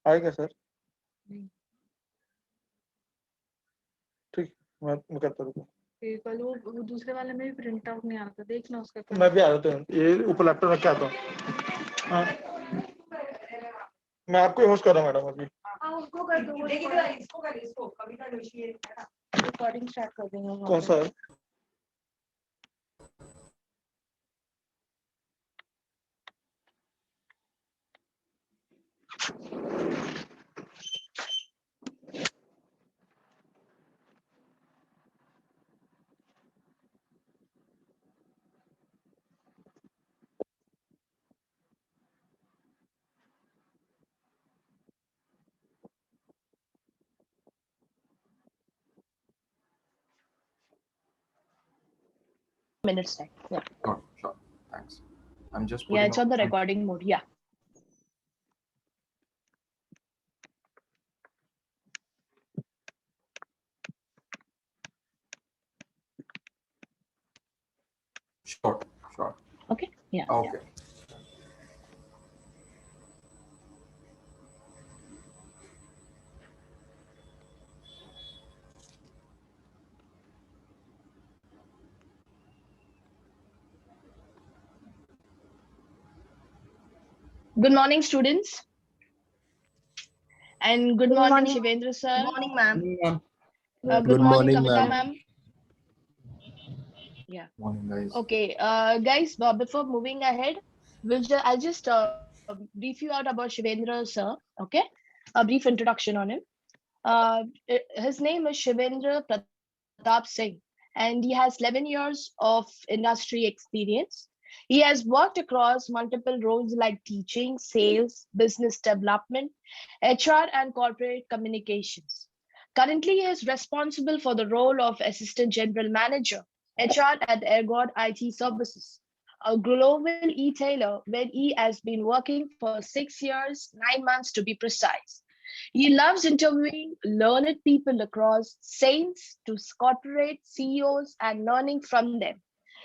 आएगा सर? ठीक, मैं करता हूँ। कल वो दूसरे वाले में भी प्रिंट आउट नहीं आता, देखना उसका। मैं भी आ जाता हूँ, ये ऊपर लैपटॉप रख के आता हूँ। हाँ, मैं आपको होस्ट कर रहा हूँ मैडम अभी। उसको कर दो, इसको कविता जोशी रिकॉर्डिंग स्टार्ट कर देंगे। कौन सा है? Minutes time. Yeah. Sure. Thanks. I'm just Yeah, it's on the recording mode. Yeah. Sure. Okay. Yeah. Okay. Yeah. Good morning, students. And good morning, Shivendra sir. Good morning, ma'am. Good morning, Kavita ma'am. ma'am. Yeah. Morning, guys. Okay, guys. Before moving ahead, I'll just brief you out about Shivendra sir. Okay, a brief introduction on him. His name is Shivendra Pratap Singh, and he has 11 years of industry experience. He has worked across multiple roles like teaching, sales, business development, HR, and corporate communications. Currently, he is responsible for the role of Assistant General Manager, HR at Ergode IT Services, a global e-tailer where he has been working for 6 years, 9 months to be precise. He loves interviewing learned people across sales to corporate CEOs and learning from them.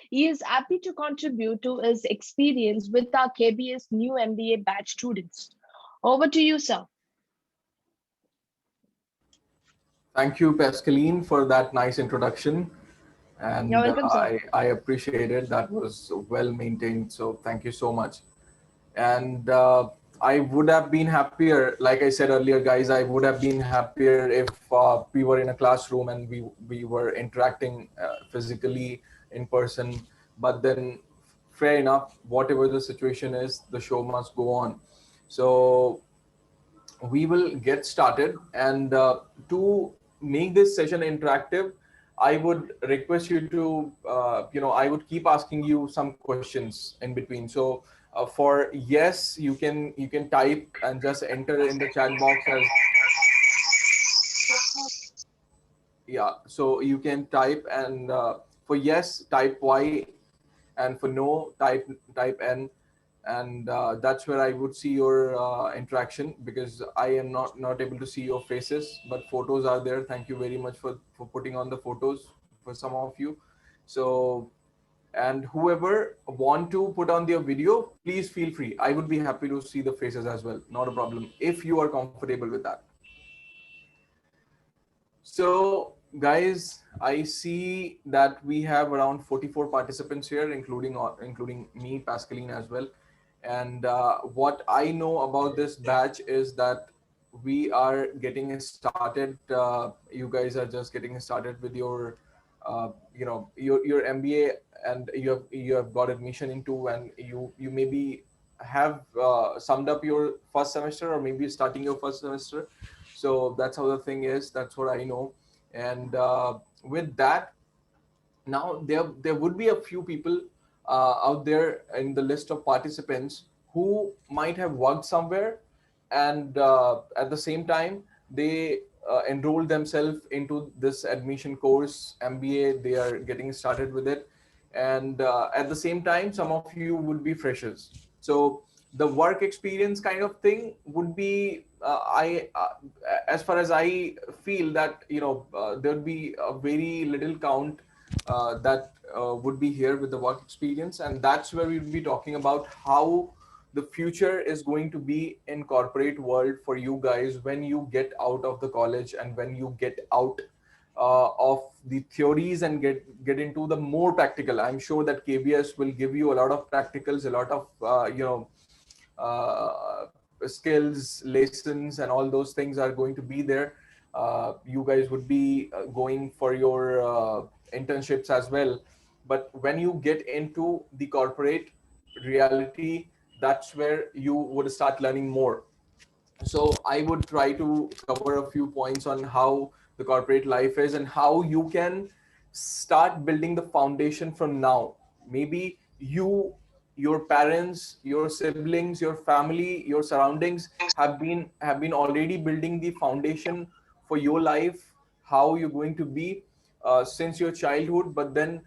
He is happy to contribute to his experience with our KBS new MBA batch students. Over to you, sir. Thank you, Pascaline, for that nice introduction. And You're welcome, sir. I appreciate it. That was well maintained. So thank you so much. And I would have been happier, like I said earlier, guys, I would have been happier if we were in a classroom and we were interacting physically in person. But then, fair enough, whatever the situation is, the show must go on. So we will get started. And to make this session interactive, I would request you to, I would keep asking you some questions in between. So for yes, you can type and just enter in the chat box as, yeah. So you can type, and for yes, type Y, and for no, type N. And that's where I would see your interaction, because I am not able to see your faces, but photos are there. Thank you very much for putting on the photos for some of you. So, and whoever want to put on their video, please feel free. I would be happy to see the faces as well. Not a problem if you are comfortable with that. So guys, I see that we have around 44 participants here, including me, Pascaline, as well. And what I know about this batch is that we are getting started. You guys are just getting started with your, your MBA, and you have got admission into, and you maybe have summed up your first semester, or maybe starting your first semester. So that's how the thing is. That's what I know. And with that, now there would be a few people out there in the list of participants who might have worked somewhere, and at the same time they enrolled themselves into this admission course MBA. They are getting started with it, and at the same time some of you would be freshers. So the work experience kind of thing would be as far as I feel that there would be a very little count that would be here with the work experience, and that's where we'll be talking about how the future is going to be in corporate world for you guys when you get out of the college and when you get out of the theories and get into the more practical. I'm sure that KBS will give you a lot of practicals, a lot of skills, lessons, and all those things are going to be there. You guys would be going for your internships as well. But when you get into the corporate reality, that's where you would start learning more. So I would try to cover a few points on how the corporate life is and how you can start building the foundation from now. Maybe you, your parents, your siblings, your family, your surroundings have been already building the foundation for your life, how you're going to be since your childhood. But then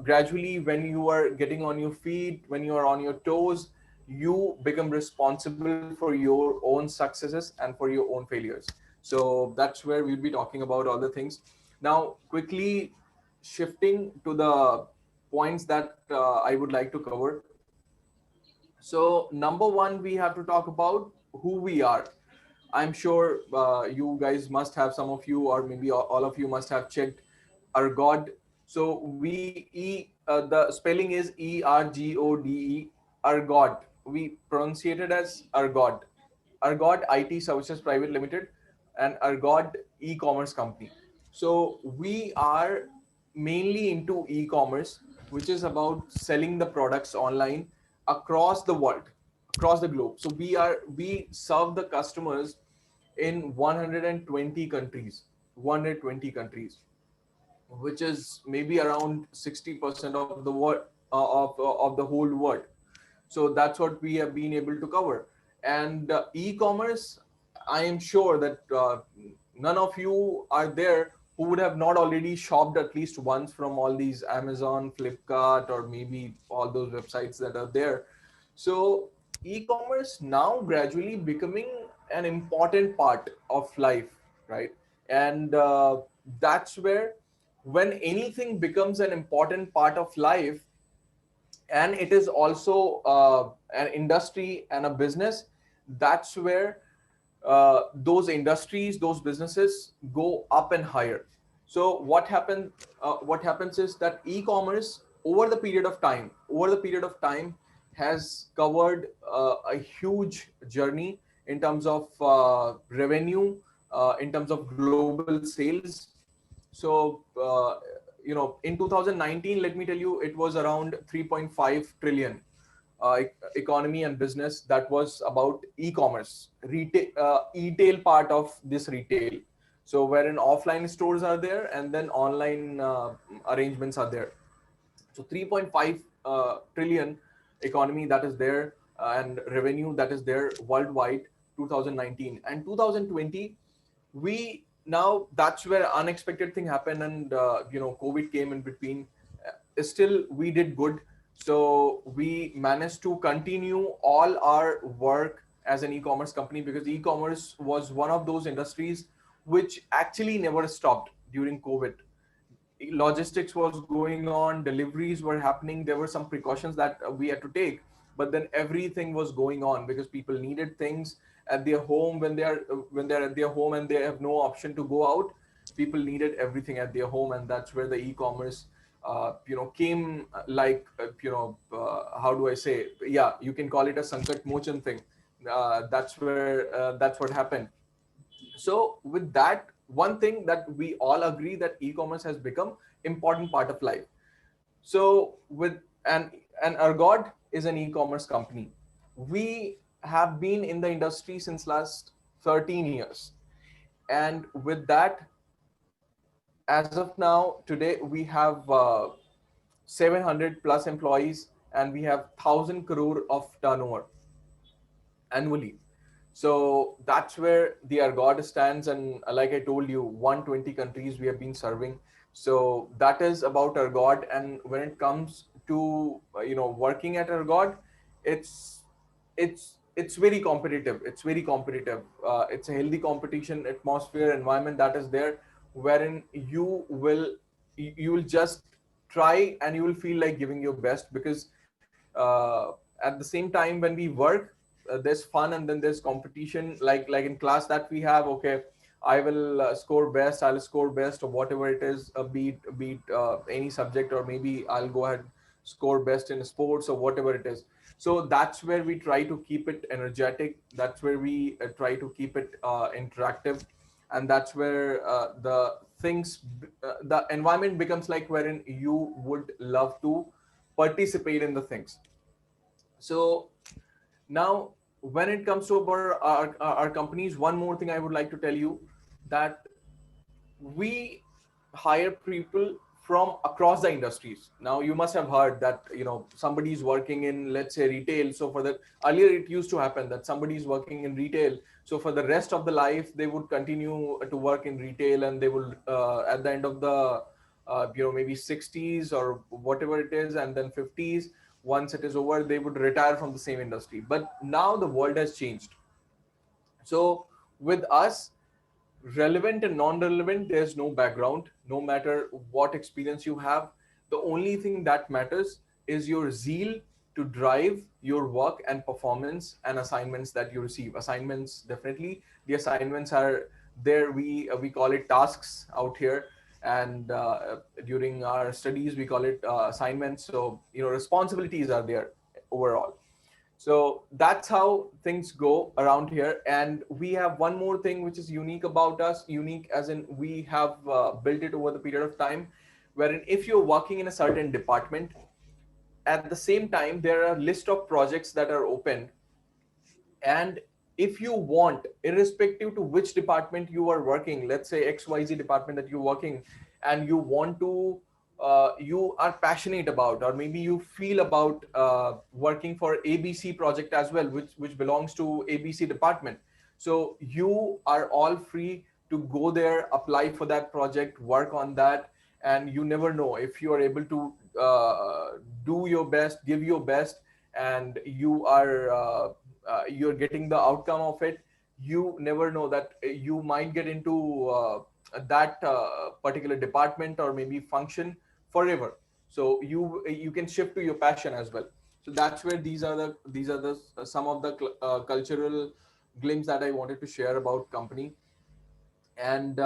gradually, when you are getting on your feet, when you are on your toes, you become responsible for your own successes and for your own failures. So that's where we'll be talking about all the things. Now, quickly shifting to the points that I would like to cover. So, number one, we have to talk about who we are. I'm sure you guys must have, some of you, or maybe all of you must have checked Ergode. So the spelling is Ergode, Ergode. We pronunciate it as Ergode. Ergode IT Services Private Limited and Ergode e-commerce company. So we are mainly into e-commerce, which is about selling the products online across the world, across the globe. So we serve the customers in 120 countries, 120 countries, which is maybe around 60% of the world, of the whole world. So that's what we have been able to cover. And e-commerce, I am sure that none of you are there who would have not already shopped at least once from all these Amazon, Flipkart, or maybe all those websites that are there. So e-commerce now gradually becoming an important part of life, right? And that's where, when anything becomes an important part of life, and it is also an industry and a business, that's where those industries, those businesses go up and higher. So what happens is that e-commerce, over the period of time has covered a huge journey in terms of revenue, in terms of global sales. So in 2019, let me tell you, it was around 3.5 trillion economy and business that was about e-commerce, retail part of this retail. So wherein offline stores are there and then online arrangements are there. So 3.5 trillion economy that is there, and revenue that is there worldwide, 2019 and 2020. We now, that's where unexpected thing happened, and COVID came in between. Still we did good. So we managed to continue all our work as an e-commerce company, because e-commerce was one of those industries which actually never stopped during COVID. Logistics was going on, deliveries were happening, there were some precautions that we had to take, but then everything was going on because people needed things at their home. When they're at their home and they have no option to go out, people needed everything at their home. And that's where the e-commerce came, like how do I say, yeah, you can call it a sankat mochan thing. That's what happened. So with that, one thing that we all agree, that e-commerce has become important part of life. So with and Ergode is an e-commerce company. We have been in the industry since last 13 years. And with that, as of now, today we have 700 plus employees, and we have 1,000 crore of turnover annually. So that's where the Ergode stands. And like I told you, 120 countries we have been serving. So that is about Ergode. And when it comes to working at Ergode, it's very competitive. It's very competitive. It's a healthy competition atmosphere, environment that is there, wherein you will just try and you will feel like giving your best, because at the same time when we work, there's fun and then there's competition, like in class that we have. Okay, I will score best, I'll score best or whatever it is, beat any subject, or maybe I'll go ahead score best in sports or whatever it is. So that's where we try to keep it energetic, that's where we try to keep it interactive, and that's where the environment becomes like wherein you would love to participate in the things. So now when it comes to our companies, one more thing I would like to tell you, that we hire people from across the industries. Now you must have heard that, you know, somebody is working in, let's say, retail. So for that, earlier it used to happen that somebody is working in retail, so for the rest of the life they would continue to work in retail, and they will at the end of the maybe 60s or whatever it is, and then 50s, once it is over, they would retire from the same industry. But now the world has changed. So with us, relevant and non-relevant, there's no background, no matter what experience you have. The only thing that matters is your zeal to drive your work and performance and assignments that you receive. Assignments, definitely the assignments are there. We call it tasks out here, and during our studies we call it assignments. So, you know, responsibilities are there overall. So that's how things go around here. And we have one more thing which is unique about us, unique as in we have built it over the period of time, wherein if you're working in a certain department, at the same time, there are a list of projects that are open. And if you want, irrespective to which department you are working, let's say XYZ department that you're working, and you want to, you are passionate about, or maybe you feel about working for ABC project as well, which belongs to ABC department. So you are all free to go there, apply for that project, work on that, and you never know if you are able to do your best, give your best, and you're getting the outcome of it. You never know that you might get into that particular department or maybe function forever. So you can shift to your passion as well. So that's where these are the some of the cultural glimpse that I wanted to share about company. And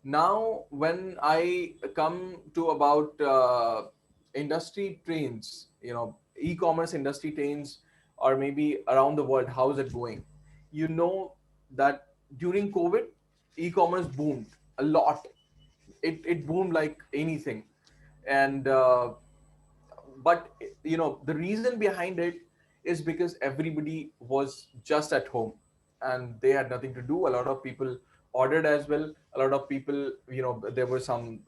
now when I come to about industry trends, you know, e-commerce industry trends, or maybe around the world, how is it going? You know that during COVID, e-commerce boomed a lot. It boomed like anything. And but you know, the reason behind it is because everybody was just at home and they had nothing to do. A lot of people ordered as well. A lot of people, you know, there were some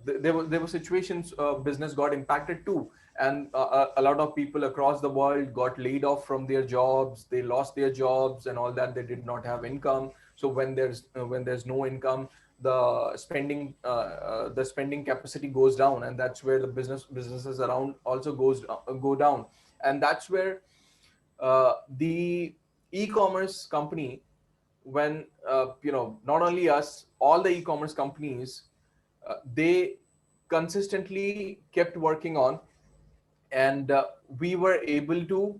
there were situations, business got impacted too. And a lot of people across the world got laid off from their jobs, they lost their jobs and all that, they did not have income. So when there's no income, the spending capacity goes down, and that's where the businesses around also go down. And that's where the e-commerce company, when not only us, all the e-commerce companies, they consistently kept working on. And we were able to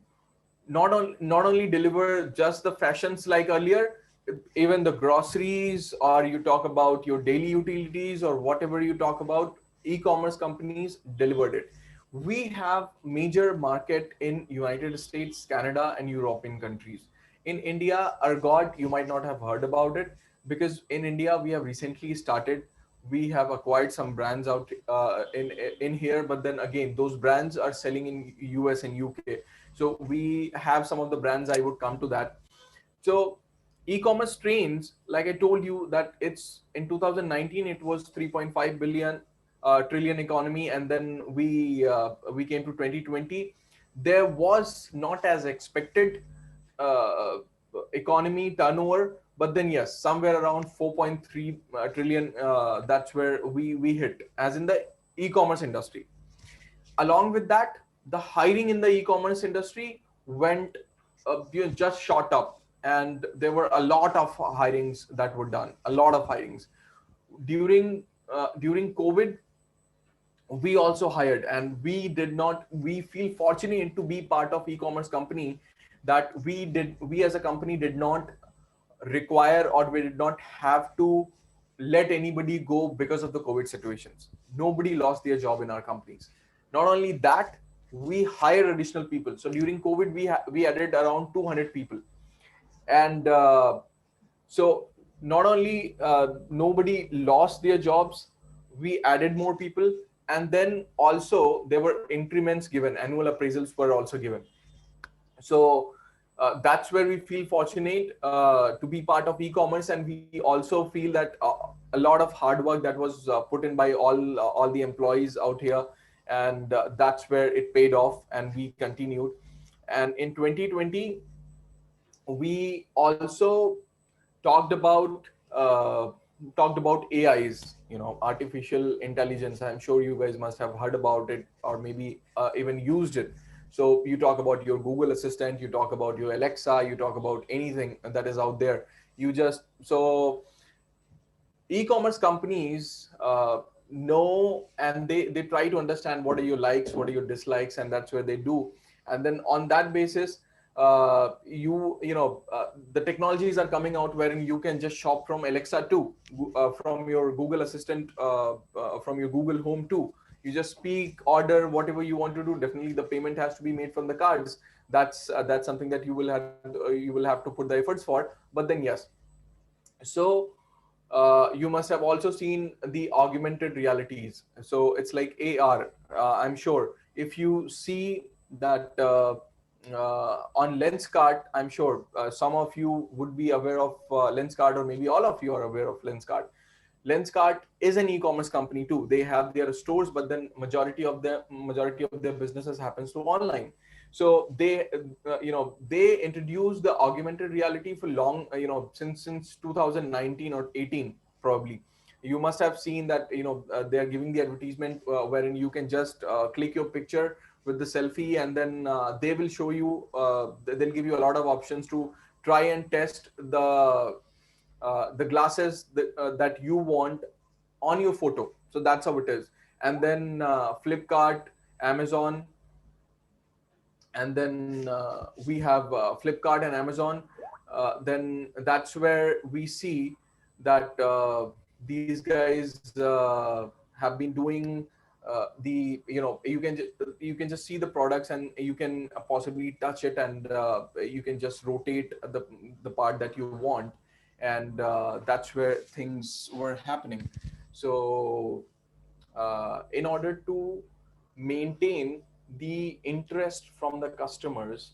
not only deliver just the fashions like earlier, even the groceries, or you talk about your daily utilities or whatever you talk about, e-commerce companies delivered it. We have major market in United States, Canada, and European countries. In India, Ergode, you might not have heard about it, because in India we have recently started. We have acquired some brands out in here, but then again, those brands are selling in US and UK. So we have some of the brands. I would come to that. So e-commerce trends, like I told you, that it's in 2019 it was 3.5 billion trillion economy, and then we came to 2020. There was not as expected uh, economy turnover, but then yes, somewhere around 4.3 trillion. That's where we hit, as in the e-commerce industry. Along with that, the hiring in the e-commerce industry went just shot up, and there were a lot of hirings that were done, a lot of hirings during COVID. we also hired, and we feel fortunate to be part of e-commerce company that we as a company did not require, or we did not have to let anybody go because of the COVID situations. Nobody lost their job in our companies. Not only that, we hired additional people. So during COVID, we added around 200 people. And so not only nobody lost their jobs, we added more people, and then also there were increments given, annual appraisals were also given. So that's where we feel fortunate to be part of e-commerce, and we also feel that a lot of hard work that was put in by all the employees out here, and that's where it paid off, and we continued. And in 2020, we also talked about uh, talked about AIs, artificial intelligence. I'm sure you guys must have heard about it, or maybe even used it. So you talk about your Google Assistant, you talk about your Alexa, you talk about anything that is out there. E-commerce companies know, and they try to understand what are your likes, what are your dislikes, and that's where they do. And then on that basis, the technologies are coming out wherein you can just shop from Alexa too, from your Google Assistant, from your Google Home too. You just speak, order whatever you want to do. Definitely the payment has to be made from the cards. That's something that you will have to put the efforts for. But then yes, so you must have also seen the augmented realities. So it's like AR. I'm sure if you see that on Lenskart, I'm sure some of you would be aware of Lenskart, or maybe all of you are aware of Lenskart. Lenskart is an e-commerce company too. They have their stores, but then majority of their businesses happens to online. So they introduced the augmented reality for long, since 2019 or 18 probably. You must have seen that they are giving the advertisement wherein you can just click your picture with the selfie, and then they will show you. They'll give you a lot of options to try and test the glasses that you want on your photo. So that's how it is. And then Flipkart, Amazon, and then we have Flipkart and Amazon. Then that's where we see that these guys have been doing you can just see the products, and you can possibly touch it, and you can just rotate the part that you want, and that's where things were happening. So in order to maintain the interest from the customers,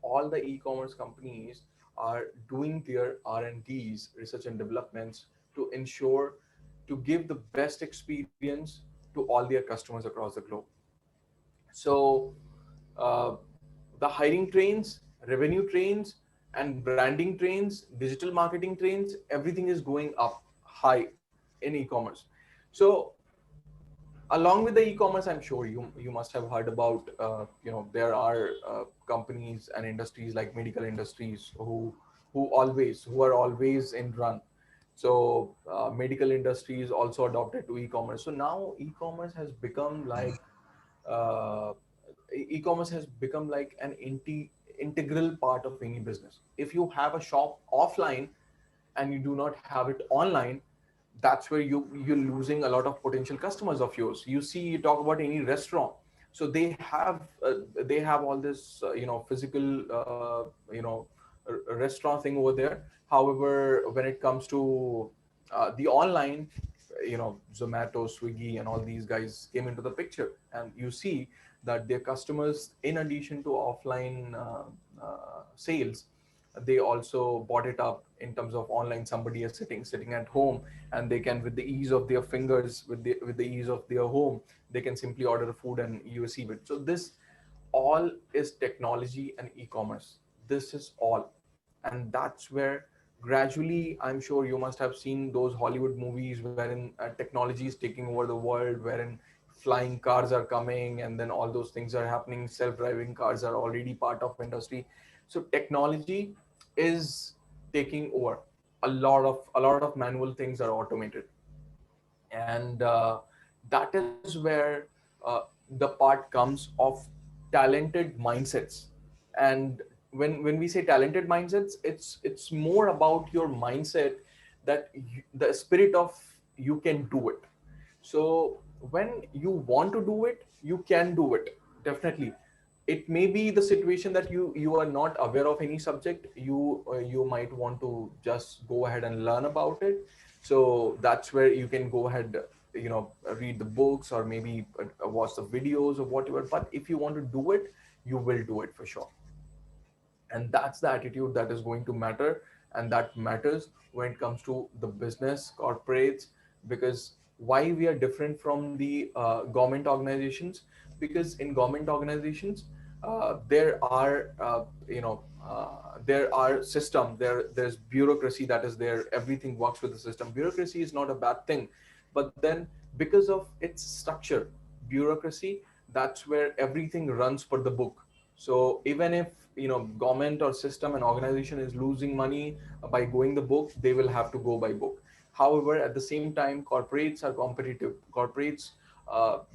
all the e-commerce companies are doing their R&Ds, research and developments, to ensure to give the best experience to all their customers across the globe. So uh, the hiring trains, revenue trains, and branding trains, digital marketing trains, everything is going up high in e-commerce. So along with the e-commerce, I'm sure you must have heard about there are companies and industries like medical industries who are always in run. So medical industries also adopted to e-commerce. So now uh, e-commerce has become like an integral part of any business. If you have a shop offline and you do not have it online, that's where you're losing a lot of potential customers of yours. You talk about any restaurant, so they have all this physical restaurant thing over there. However, when it comes to the online, Zomato, Swiggy, and all these guys came into the picture, and you see that their customers, in addition to offline sales, they also bought it up in terms of online. Somebody is sitting at home, and they can, with the ease of their fingers, with the ease of their home, they can simply order food and you receive it. So this all is technology and e-commerce. This is all. And that's where gradually, I'm sure you must have seen those Hollywood movies wherein technology is taking over the world, wherein flying cars are coming, and then all those things are happening. Self-driving cars are already part of industry. So technology is taking over. A lot of manual things are automated, and that is where uh, the part comes of talented mindsets. And when we say talented mindsets, it's more about your mindset, that the spirit of you can do it. So when you want to do it, you can do it, definitely. It may be the situation that you are not aware of any subject, you might want to just go ahead and learn about it. So that's where you can go ahead, read the books, or maybe watch the videos or whatever. But if you want to do it, you will do it for sure. And that's the attitude that is going to matter, and that matters when it comes to the business corporates. Because why we are different from the government organizations? Because in government organizations, there are there are system, there's bureaucracy that is there, everything works with the system. Bureaucracy is not a bad thing, but then because of its structure, bureaucracy, that's where everything runs per the book. So even if government or system and organization is losing money by going the book, they will have to go by book. However, at the same time, corporates are competitive. Corporates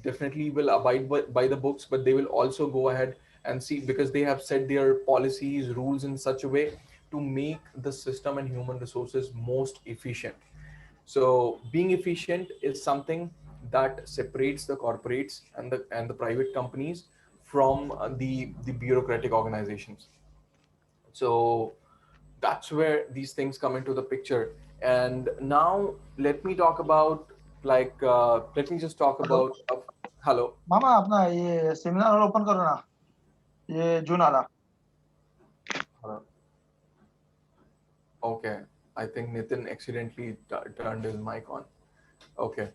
definitely will abide by the books, but they will also go ahead and see, because they have set their policies, rules in such a way to make the system and human resources most efficient. So being efficient is something that separates the corporates and the private companies from the bureaucratic organizations. So that's where these things come into the picture. And now let me talk about, let me just talk hello about hello. मामा, अपना ये seminar hall open करो ना, ये जून वाला. Hello. Okay, I think Nitin accidentally turned his mic on. Okay,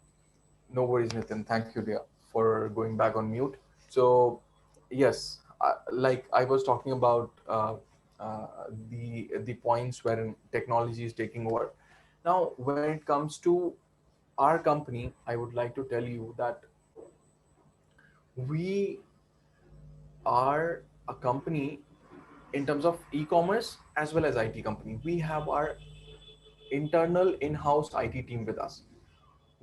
no worries, Nitin. Thank you, dear, for going back on mute. So, yes, like I was talking about the points wherein technology is taking over. Now, when it comes to our company, I would like to tell you that we are a company in terms of e-commerce as well as IT company. We have our internal in-house IT team with us.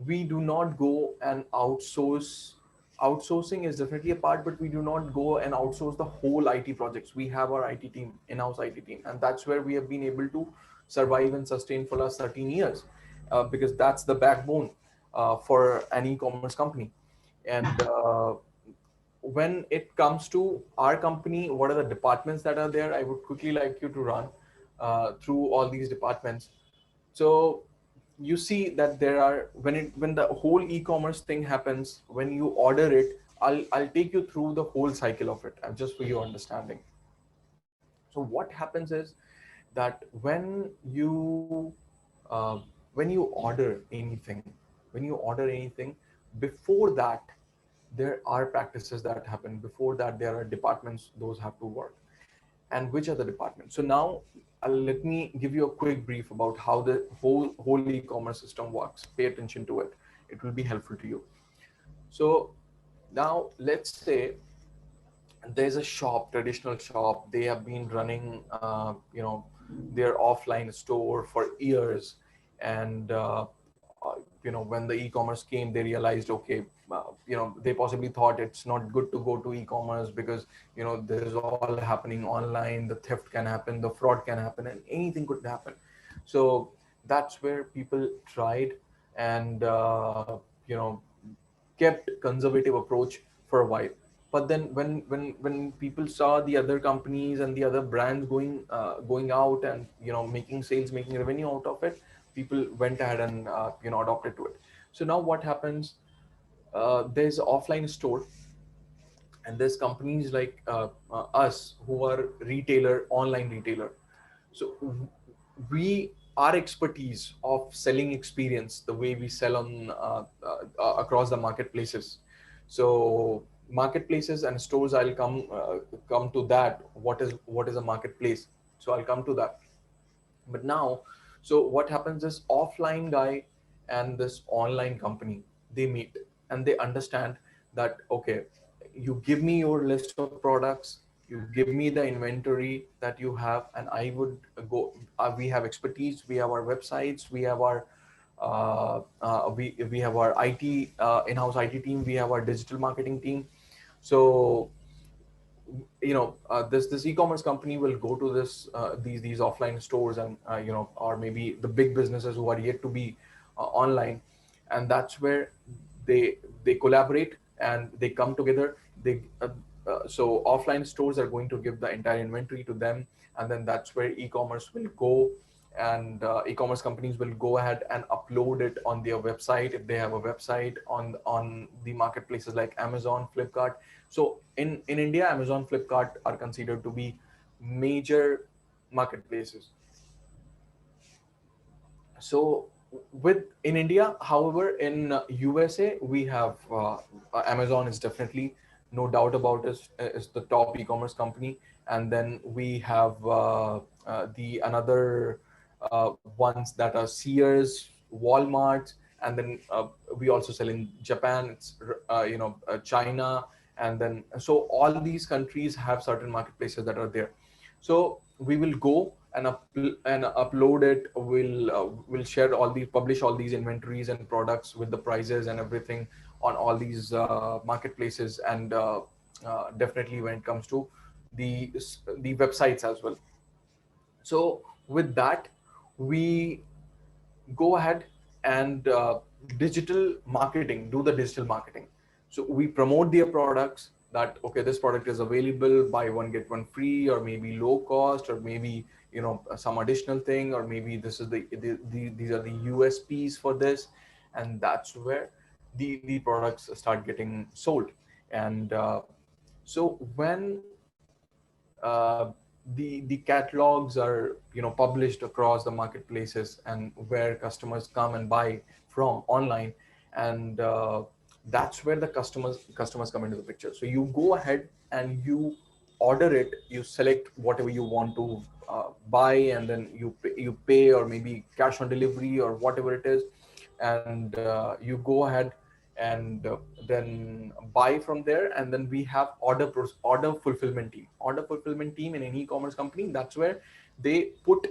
We do not go and outsource. Outsourcing is definitely a part, but we do not go and outsource the whole IT projects. We have our IT team, in-house IT team, and that's where we have been able to survive and sustain for last 13 years, because that's the backbone for an e-commerce company. And when it comes to our company, what are the departments that are there? I would quickly like you to run through all these departments. So you see that there are, when the whole e-commerce thing happens, when you order it, I'll take you through the whole cycle of it, just for your understanding. So what happens is that when you order anything, before that, there are practices that happen. Before that, there are departments, those have to work. And which are the departments? So now let me give you a quick brief about how the whole e-commerce system works. Pay attention to it. It will be helpful to you. So now let's say there's a shop, traditional shop. They have been running, their offline store for years, and when the e-commerce came, they realized, okay, they possibly thought it's not good to go to e-commerce because this is all happening online. The theft can happen, the fraud can happen, and anything could happen. So that's where people tried and kept conservative approach for a while. But then when people saw the other companies and the other brands going out and making sales, making revenue out of it, people went ahead and adopted to it. So now what happens, there's offline store, and there's companies like us who are retailer, online retailer. So we, our expertise of selling experience, the way we sell on across the marketplaces. So marketplaces and stores, I'll come to that. What is a marketplace? So I'll come to that. But now, so what happens is, offline guy and this online company, they meet and they understand that, okay, you give me your list of products, you give me the inventory that you have, and I would go, we have expertise, we have our websites, we have our We have our IT in-house IT team. We have our digital marketing team. So this e-commerce company will go to these offline stores, and or maybe the big businesses who are yet to be online, and that's where they collaborate and they come together. So offline stores are going to give the entire inventory to them, and then that's where e-commerce will go, and e-commerce companies will go ahead and upload it on their website if they have a website, on the marketplaces like Amazon, Flipkart. So in India, Amazon, Flipkart are considered to be major marketplaces. So with in India, however, in USA, we have Amazon is definitely, no doubt about it, is the top e-commerce company. And then we have the another ones that are Sears, Walmart, and then we also sell in Japan, it's China, and then so all these countries have certain marketplaces that are there. So we will go and upload it. We'll share all these, publish all these inventories and products with the prices and everything on all these marketplaces, and definitely when it comes to the websites as well. So with that, we go ahead and do the digital marketing. So we promote their products, that okay, this product is available, buy one get one free, or maybe low cost, or maybe some additional thing, or maybe this is these are the USPs for this, and that's where the products start getting sold. And so when the catalogs are published across the marketplaces, and where customers come and buy from online, and that's where the customers come into the picture. So you go ahead and you order it, you select whatever you want to buy, and then you pay, or maybe cash on delivery, or whatever it is, and you go ahead and then buy from there. And then we have order fulfillment team in any e-commerce company. That's where they put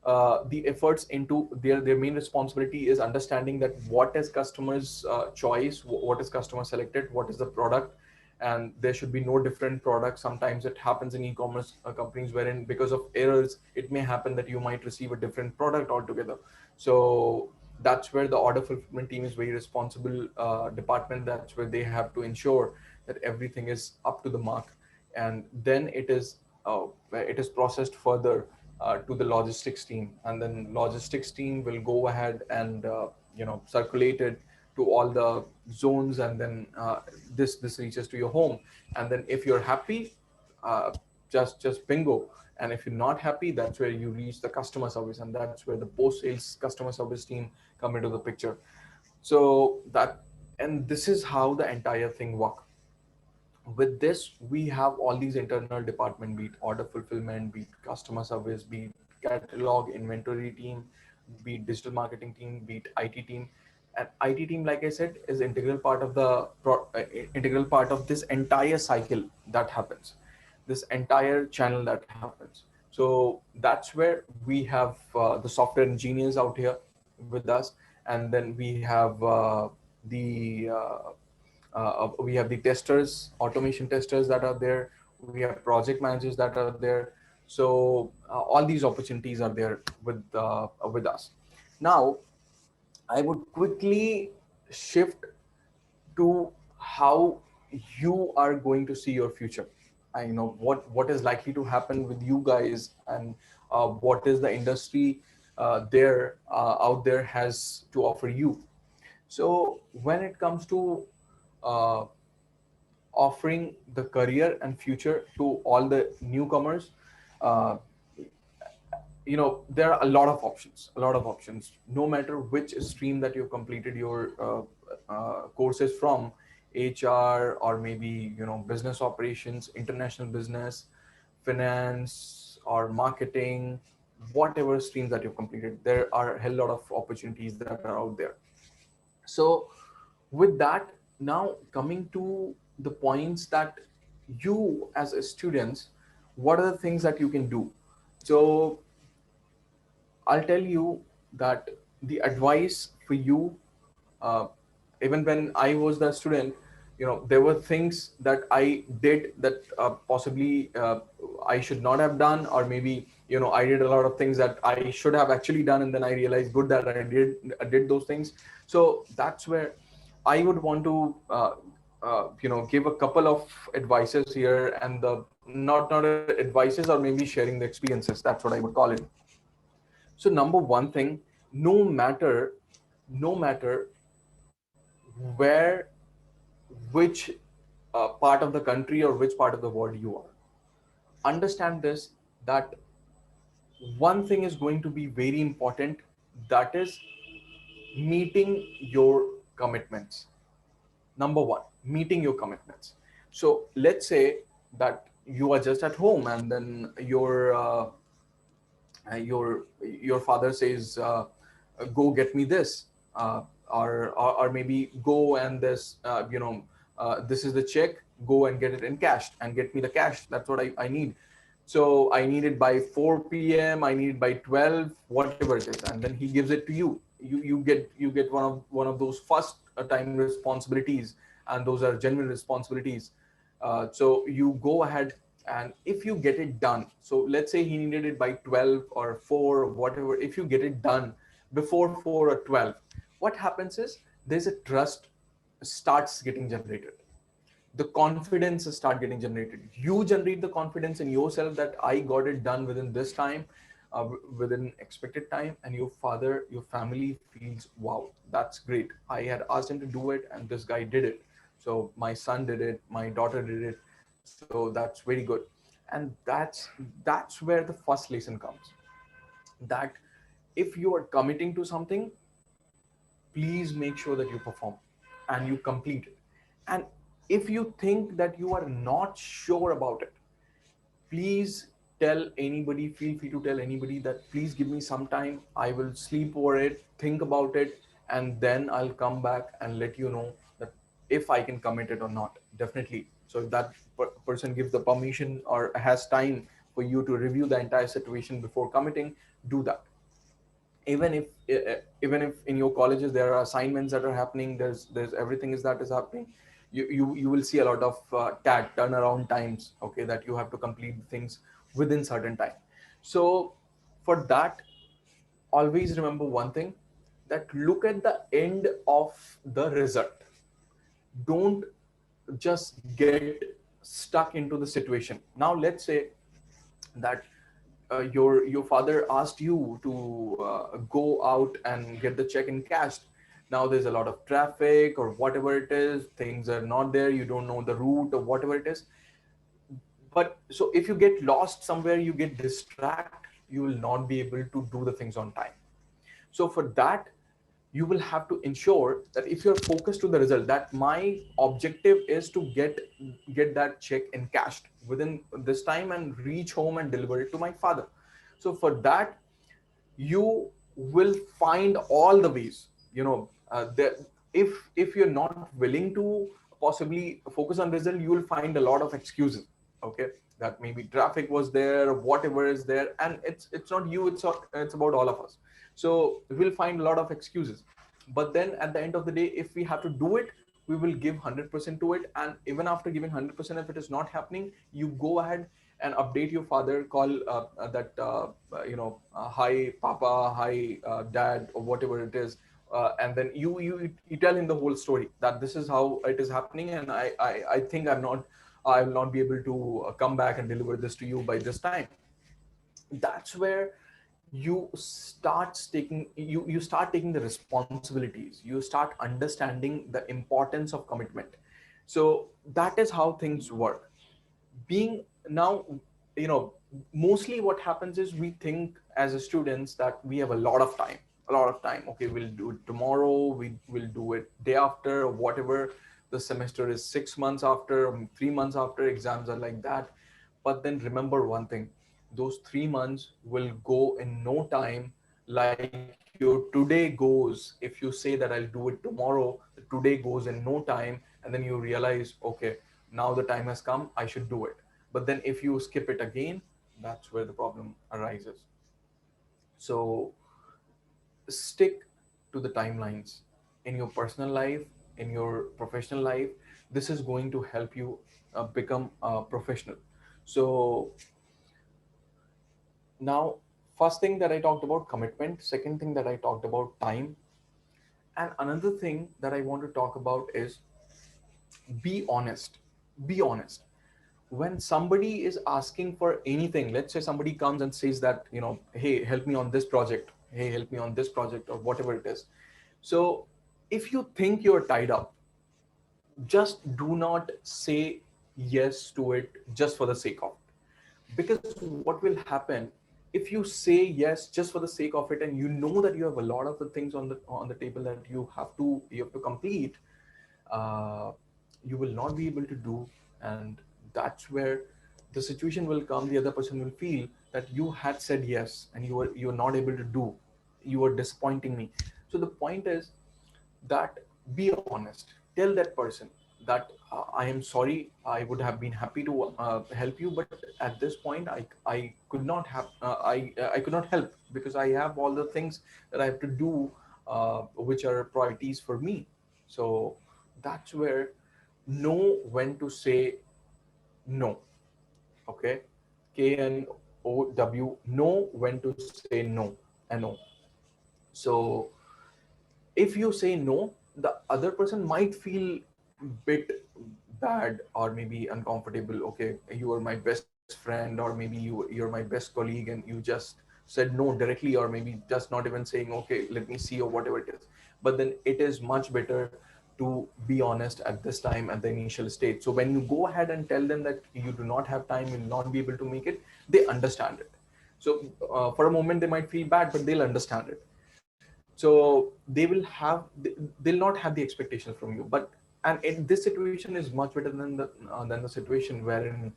the efforts into their main responsibility is understanding that what is customers choice, what is customer selected, what is the product, and there should be no different products. Sometimes it happens in e-commerce companies wherein because of errors it may happen that you might receive a different product altogether. So that's where the order fulfillment team is very responsible department. That's where they have to ensure that everything is up to the mark, and then it is processed further to the logistics team, and then logistics team will go ahead and circulate it to all the zones, and then this reaches to your home. And then if you're happy, uh, just bingo. And if you're not happy, that's where you reach the customer service, and that's where the post sales customer service team come into the picture. So that, and this is how the entire thing work. With this, we have all these internal department, be it order fulfillment, be it customer service, be it catalog inventory team, be it digital marketing team, be it IT team. And IT team, like I said, is integral part of integral part of this entire cycle that happens, this entire channel that happens. So that's where we have the software engineers out here with us, and then the we have the testers, automation testers that are there. We have project managers that are there. So all these opportunities are there with us. Now, I would quickly shift to how you are going to see your future. I know what is likely to happen with you guys, and what is the industry out there has to offer you. So when it comes to uh, offering the career and future to all the newcomers, uh, there are a lot of options, no matter which stream that you've completed your courses from, HR, or maybe business operations, international business, finance, or marketing. Whatever streams that you've completed, there are a hell lot of opportunities that are out there. So with that, now coming to the points that you as a students, what are the things that you can do? So I'll tell you that the advice for for you, uh, even when I was the student, there were things that I did that possibly I should not have done, or maybe I did a lot of things that I should have actually done, and then I realized good that I did those things. So that's where I would want to give a couple of advices here, and the not advices, or maybe sharing the experiences. That's what I would call it. So number one thing, no matter where, which part of the country or which part of the world you are, understand this, that one thing is going to be very important, that is meeting your commitments. Number one, meeting your commitments. So let's say that you are just at home, and then your father says, go get me this, or maybe go and this is the check, go and get it in cash and get me the cash. That's what I need. So I need it by 4 p.m, I need it by 12, whatever it is, and then he gives it to you. You get one of those first time responsibilities, and those are genuine responsibilities. So you go ahead, and if you get it done, so let's say he needed it by 12 or 4, whatever, if you get it done before 4 or 12, what happens is there's a trust starts getting generated. The confidence start getting generated. You generate the confidence in yourself that I got it done within this time, within expected time, and your family feels, wow, that's great. I had asked him to do it, and this guy did it. So my son did it, my daughter did it. So that's very good. And that's where the first lesson comes, that if you are committing to something, please make sure that you perform and you complete it. And if you think that you are not sure about it, please tell anybody, feel free to tell anybody that please give me some time, I will sleep over it, think about it, and then I'll come back and let you know that if I can commit it or not. Definitely. So if that person gives the permission or has time for you to review the entire situation before committing, do that. Even if in your colleges there are assignments that are happening, there's everything is that is happening, you will see a lot of tat turnaround times, okay, that you have to complete things within certain time. So for that, always remember one thing, that look at the end of the result. Don't just get stuck into the situation. Now let's say that your father asked you to go out and get the check in cash. Now there's a lot of traffic or whatever it is, things are not there, you don't know the route or whatever it is. But so if you get lost somewhere, you get distracted, you will not be able to do the things on time. So for that, you will have to ensure that if you're focused to the result, that my objective is to get that check encashed within this time and reach home and deliver it to my father. So for that, you will find all the ways, that if you're not willing to possibly focus on result, you will find a lot of excuses. Okay, that maybe traffic was there, whatever is there, and it's not you, it's about all of us. So we'll find a lot of excuses. But then at the end of the day, if we have to do it, we will give 100% to it. And even after giving 100%, if it is not happening, you go ahead and update your father, call that hi papa, hi dad, or whatever it is, and then you tell him the whole story, that this is how it is happening, and I think I will not be able to come back and deliver this to you by this time. That's where you start taking the responsibilities, you start understanding the importance of commitment. So that is how things work. Being now, you know mostly what happens is we think as a students that we have a lot of time. Okay, we'll do it tomorrow, we will do it day after, whatever. The semester is 6 months after, 3 months after, exams are like that. But then remember one thing, those 3 months will go in no time, like your today goes. If you say that I'll do it tomorrow, the today goes in no time, and then you realize, okay, now the time has come, I should do it. But then if you skip it again, that's where the problem arises. So stick to the timelines in your personal life, in your professional life. This is going to help you become a professional. So now, first thing that I talked about commitment, second thing that I talked about time, and another thing that I want to talk about is be honest. Be honest. When somebody is asking for anything, let's say somebody comes and says that, hey, help me on this project, hey, help me on this project, or whatever it is. So if you think you're tied up, just do not say yes to it just for the sake of it. Because what will happen if you say yes just for the sake of it, and you know that you have a lot of the things on the table that you have to complete, uh, you will not be able to do. And that's where the situation will come. The other person will feel that you had said yes and you are not able to do, you are disappointing me. So the point is that be honest, tell that person that I am sorry, I would have been happy to help you, but at this point I could not have I could not help because I have all the things that I have to do, which are priorities for me. So that's where know when to say no. Okay, KNOW, know when to say no. No. So if you say no, the other person might feel bit bad or maybe uncomfortable. Okay, you are my best friend, or maybe you're my best colleague, and you just said no directly, or maybe just not even saying okay, let me see, or whatever it is. But then it is much better to be honest at this time, at the initial stage. So when you go ahead and tell them that you do not have time, you'll not be able to make it, they understand it. So for a moment they might feel bad, but they'll understand it. So they'll not have the expectations from you. But and in this situation is much better than the situation wherein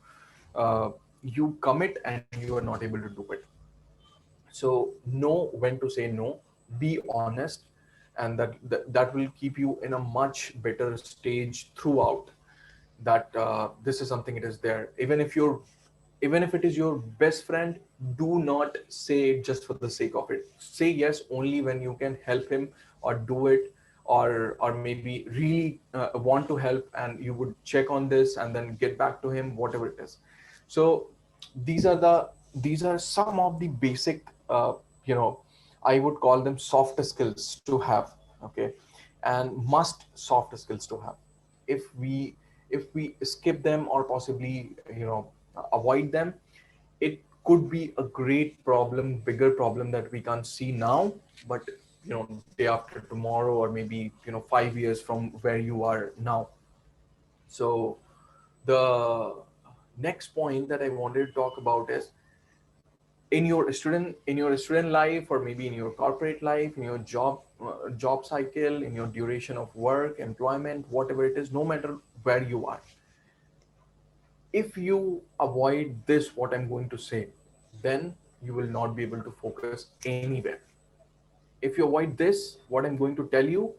you commit and you are not able to do it. So know when to say no, be honest, and that will keep you in a much better stage throughout. That this is something, it is there. Even if it is your best friend, do not say it just for the sake of it. Say yes only when you can help him or do it, or maybe really want to help, and you would check on this and then get back to him, whatever it is. So these are some of the basic, I would call them soft skills to have. Okay, and must soft skills to have. If we skip them, or possibly avoid them, it could be a great problem, bigger problem that we can't see now, but day after tomorrow, or maybe 5 years from where you are now. So the next point that I wanted to talk about is in your student life, or maybe in your corporate life, in your job cycle, in your duration of work, employment, whatever it is, no matter where you are, if you avoid this, what I'm going to say, then you will not be able to focus anywhere. If you avoid this, what I'm going to tell you,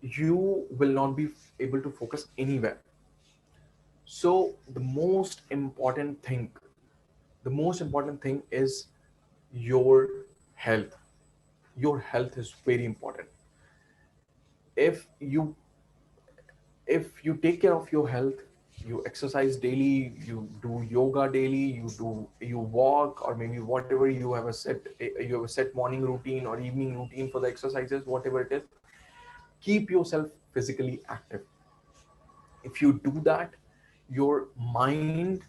you will not be able to focus anywhere. So the most important thing is your health. Your health is very important. If you if you take care of your health, you exercise daily, you do yoga daily, you walk, or maybe whatever, you have a set morning routine or evening routine for the exercises, whatever it is, keep yourself physically active. If you do that, your mind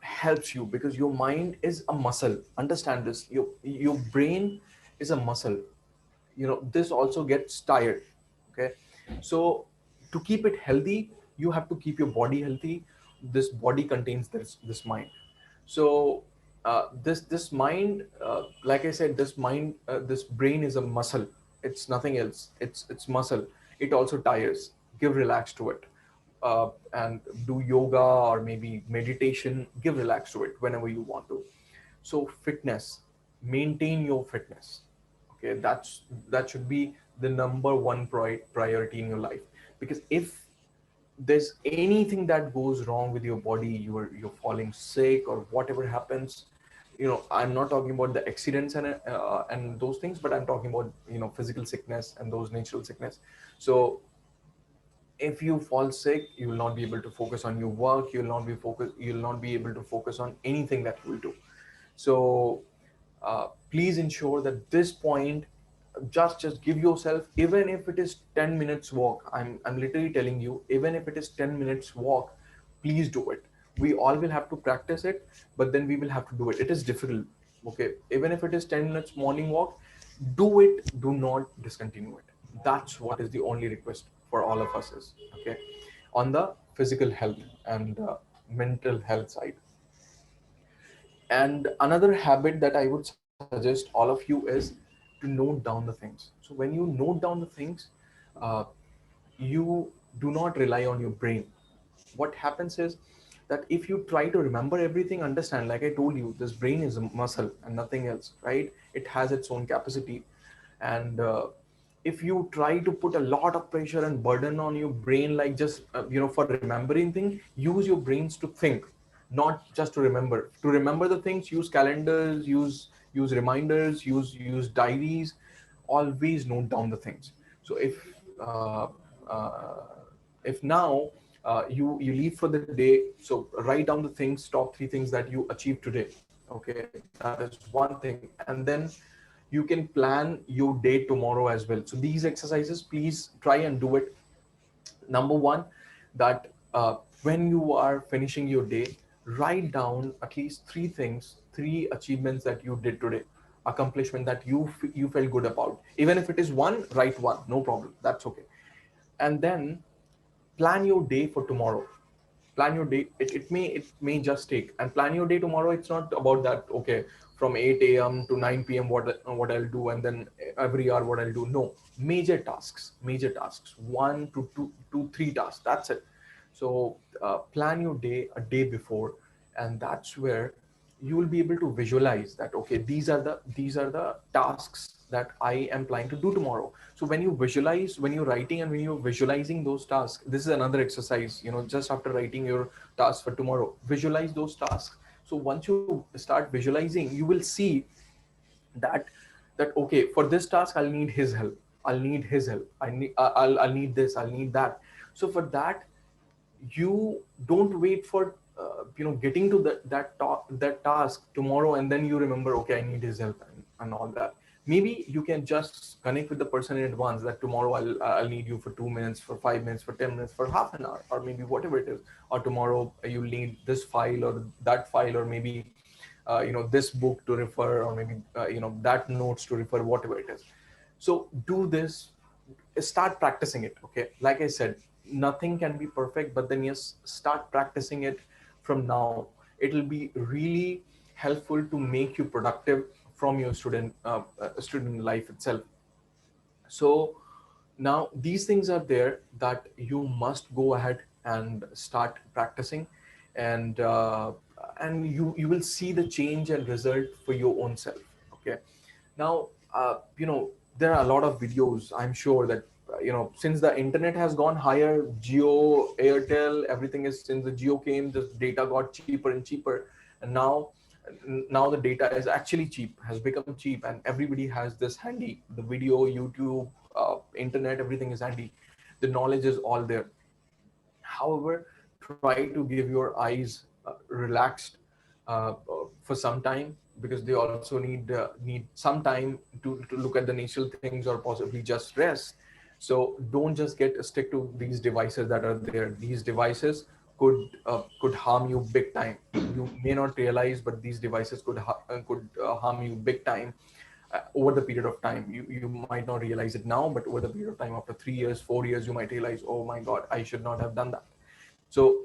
helps you, because your mind is a muscle. Understand this, your brain is a muscle. This also gets tired. Okay, so to keep it healthy, you have to keep your body healthy. This body contains this mind. So this mind, like I said, this brain is a muscle. It's nothing else. It's muscle. It also tires. Give relax to it, and do yoga or maybe meditation. Give relax to it whenever you want to. So fitness, maintain your fitness. Okay, that should be the number one priority in your life. Because if there's anything that goes wrong with your body, you're falling sick or whatever happens, I'm not talking about the accidents and those things, but I'm talking about physical sickness and those natural sickness. So if you fall sick, you will not be able to focus on your work. You'll not be able to focus on anything that you will do. So please ensure that this point, just give yourself, even if it is 10 minutes walk. I'm literally telling you, even if it is 10 minutes walk, please do it. We all will have to practice it, but then we will have to do it. It is difficult. Okay, even if it is 10 minutes morning walk, do it. Do not discontinue it. That's what is the only request for all of us is, okay, on the physical health and mental health side. And another habit that I would suggest all of you is to note down the things. So when you note down the things, uh, you do not rely on your brain. What happens is that if you try to remember everything, understand, like I told you, this brain is a muscle and nothing else, right? It has its own capacity. And if you try to put a lot of pressure and burden on your brain, like just for remembering things, use your brains to think, not just to remember the things. Use calendars, use reminders, use diaries. Always note down the things. So uh, if now you leave for the day, so write down the things, top three things that you achieved today. Okay, that is one thing. And then you can plan your day tomorrow as well. So these exercises, please try and do it. Number one, that when you are finishing your day, write down at least three things, three achievements that you did today, accomplishment that you felt good about. Even if it is one, write one, no problem, that's okay. And then plan your day for tomorrow. Plan your day. It may just take, and plan your day tomorrow. It's not about that, okay, from 8 a.m. to 9 p.m. what I'll do, and then every hour what I'll do. No, major tasks, one to two, three tasks, that's it. So plan your day a day before, and that's where you will be able to visualize that, okay, these are the tasks that I am planning to do tomorrow. So when you visualize, when you're writing and when you're visualizing those tasks, this is another exercise, just after writing your tasks for tomorrow, visualize those tasks. So once you start visualizing, you will see that okay, for this task I'll need his help, I'll need this, I'll need that. So for that, you don't wait for getting to that task tomorrow, and then you remember, okay, I need his help and all that. Maybe you can just connect with the person in advance, that tomorrow I'll need you for 2 minutes, for 5 minutes, for 10 minutes, for half an hour, or maybe whatever it is. Or tomorrow you'll need this file or that file, or maybe this book to refer, or maybe that notes to refer, whatever it is. So do this, start practicing it. Okay, like I said, nothing can be perfect, but then yes, start practicing it from now. It will be really helpful to make you productive from your student life itself. So now these things are there that you must go ahead and start practicing, and you will see the change and result for your own self. Okay, now there are a lot of videos, I'm sure that since the internet has gone higher, Geo, Airtel, everything is, since the Geo came, the data got cheaper and cheaper. And now the data is actually cheap, has become cheap, and everybody has this handy. The video, YouTube, internet, everything is handy. The knowledge is all there. However, try to give your eyes relaxed for some time, because they also need some time to look at the natural things, or possibly just rest. So don't just get stick to these devices that are there. These devices could harm you big time. You may not realize, but these devices could harm you big time over the period of time. You might not realize it now, but over the period of time, after 3 years, 4 years, you might realize, oh my God, I should not have done that. So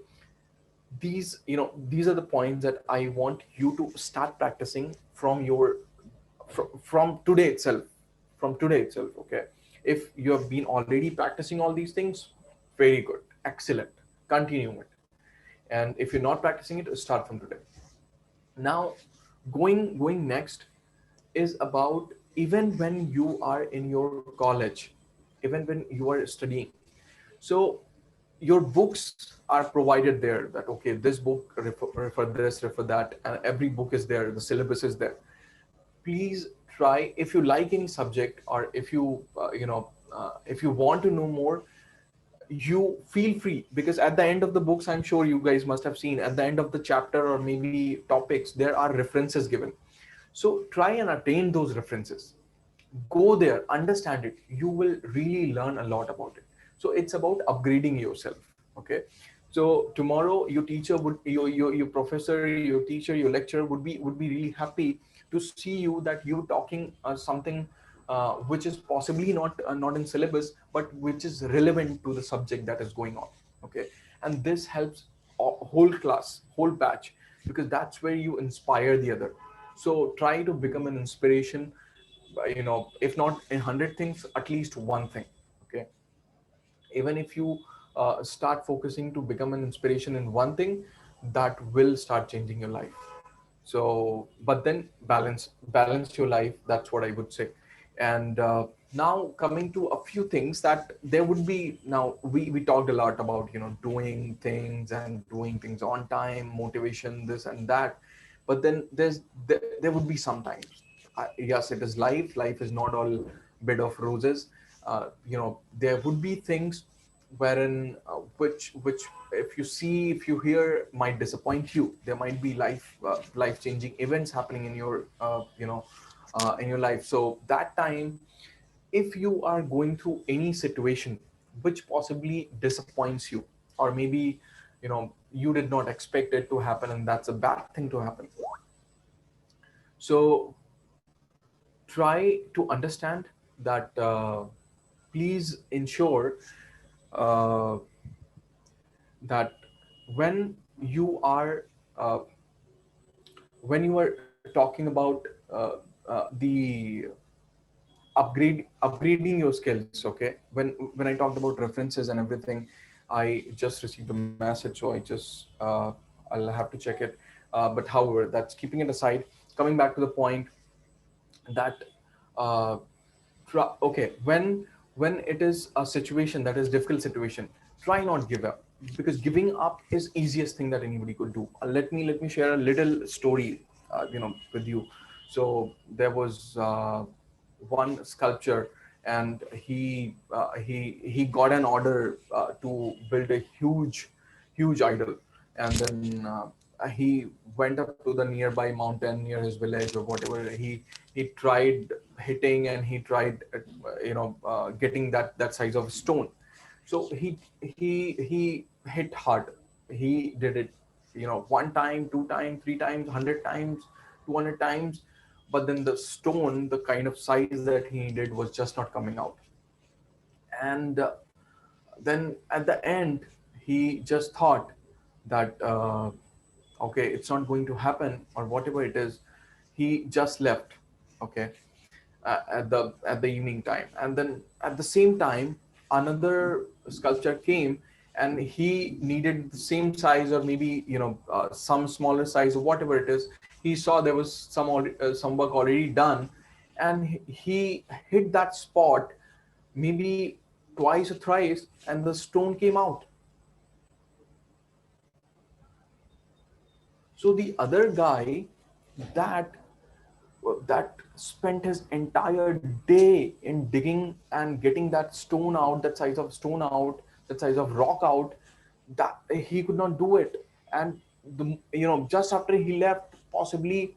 these are the points that I want you to start practicing from today itself. From today itself, okay? If you have been already practicing all these things, very good, excellent, continue it. And if you're not practicing it, start from today. Now, going next is about, even when you are in your college, even when you are studying. So your books are provided there, that okay, this book refer this, refer that, and every book is there, the syllabus is there. Please try, if you like any subject, or if you if you want to know more, you feel free, because at the end of the books, I'm sure you guys must have seen, at the end of the chapter or maybe topics, there are references given. So try and attain those references, go there, understand it, you will really learn a lot about it. So it's about upgrading yourself. Okay, so tomorrow your teacher would, your professor, your teacher, your lecturer would be really happy to see you, that you're talking something which is possibly not in syllabus, but which is relevant to the subject that is going on. Okay, and this helps whole class, whole batch, because that's where you inspire the other. So try to become an inspiration, if not in 100 things, at least one thing. Okay, even if you start focusing to become an inspiration in one thing, that will start changing your life. So, but then balance your life, that's what I would say. And now coming to a few things, that there would be, now we talked a lot about doing things and doing things on time, motivation, this and that. But then there would be sometimes, yes, it is life is not all bed of roses. There would be things wherein which if you see, if you hear, might disappoint you. There might be life changing events happening in your in your life. So that time, if you are going through any situation which possibly disappoints you, or maybe you did not expect it to happen, and that's a bad thing to happen. So try to understand that, please ensure uh, that when you are uh, talking about the upgrading your skills. Okay, when I talked about references and everything, I just received a message, so I'll have to check it. But however, that's keeping it aside, coming back to the point, that uh, okay, when it is a situation that is difficult situation, try not give up, because giving up is easiest thing that anybody could do. Let me share a little story with you. So there was one sculpture, and he got an order to build a huge idol. And then he went up to the nearby mountain near his village or whatever. He tried hitting, and he tried getting that size of stone. So he hit hard. He did it, one time, two times, three times, 100 times, 200 times. But then the stone, the kind of size that he needed, was just not coming out. And then at the end, he just thought that, okay, it's not going to happen, or whatever it is. He just left. Okay, at the evening time. And then at the same time, another sculpture came, and he needed the same size, or maybe some smaller size, or whatever it is. He saw there was some work already done, and he hit that spot maybe twice or thrice, and the stone came out. So the other guy, that spent his entire day in digging and getting that stone out, that size of stone out, that size of rock out, that he could not do it. And just after he left, possibly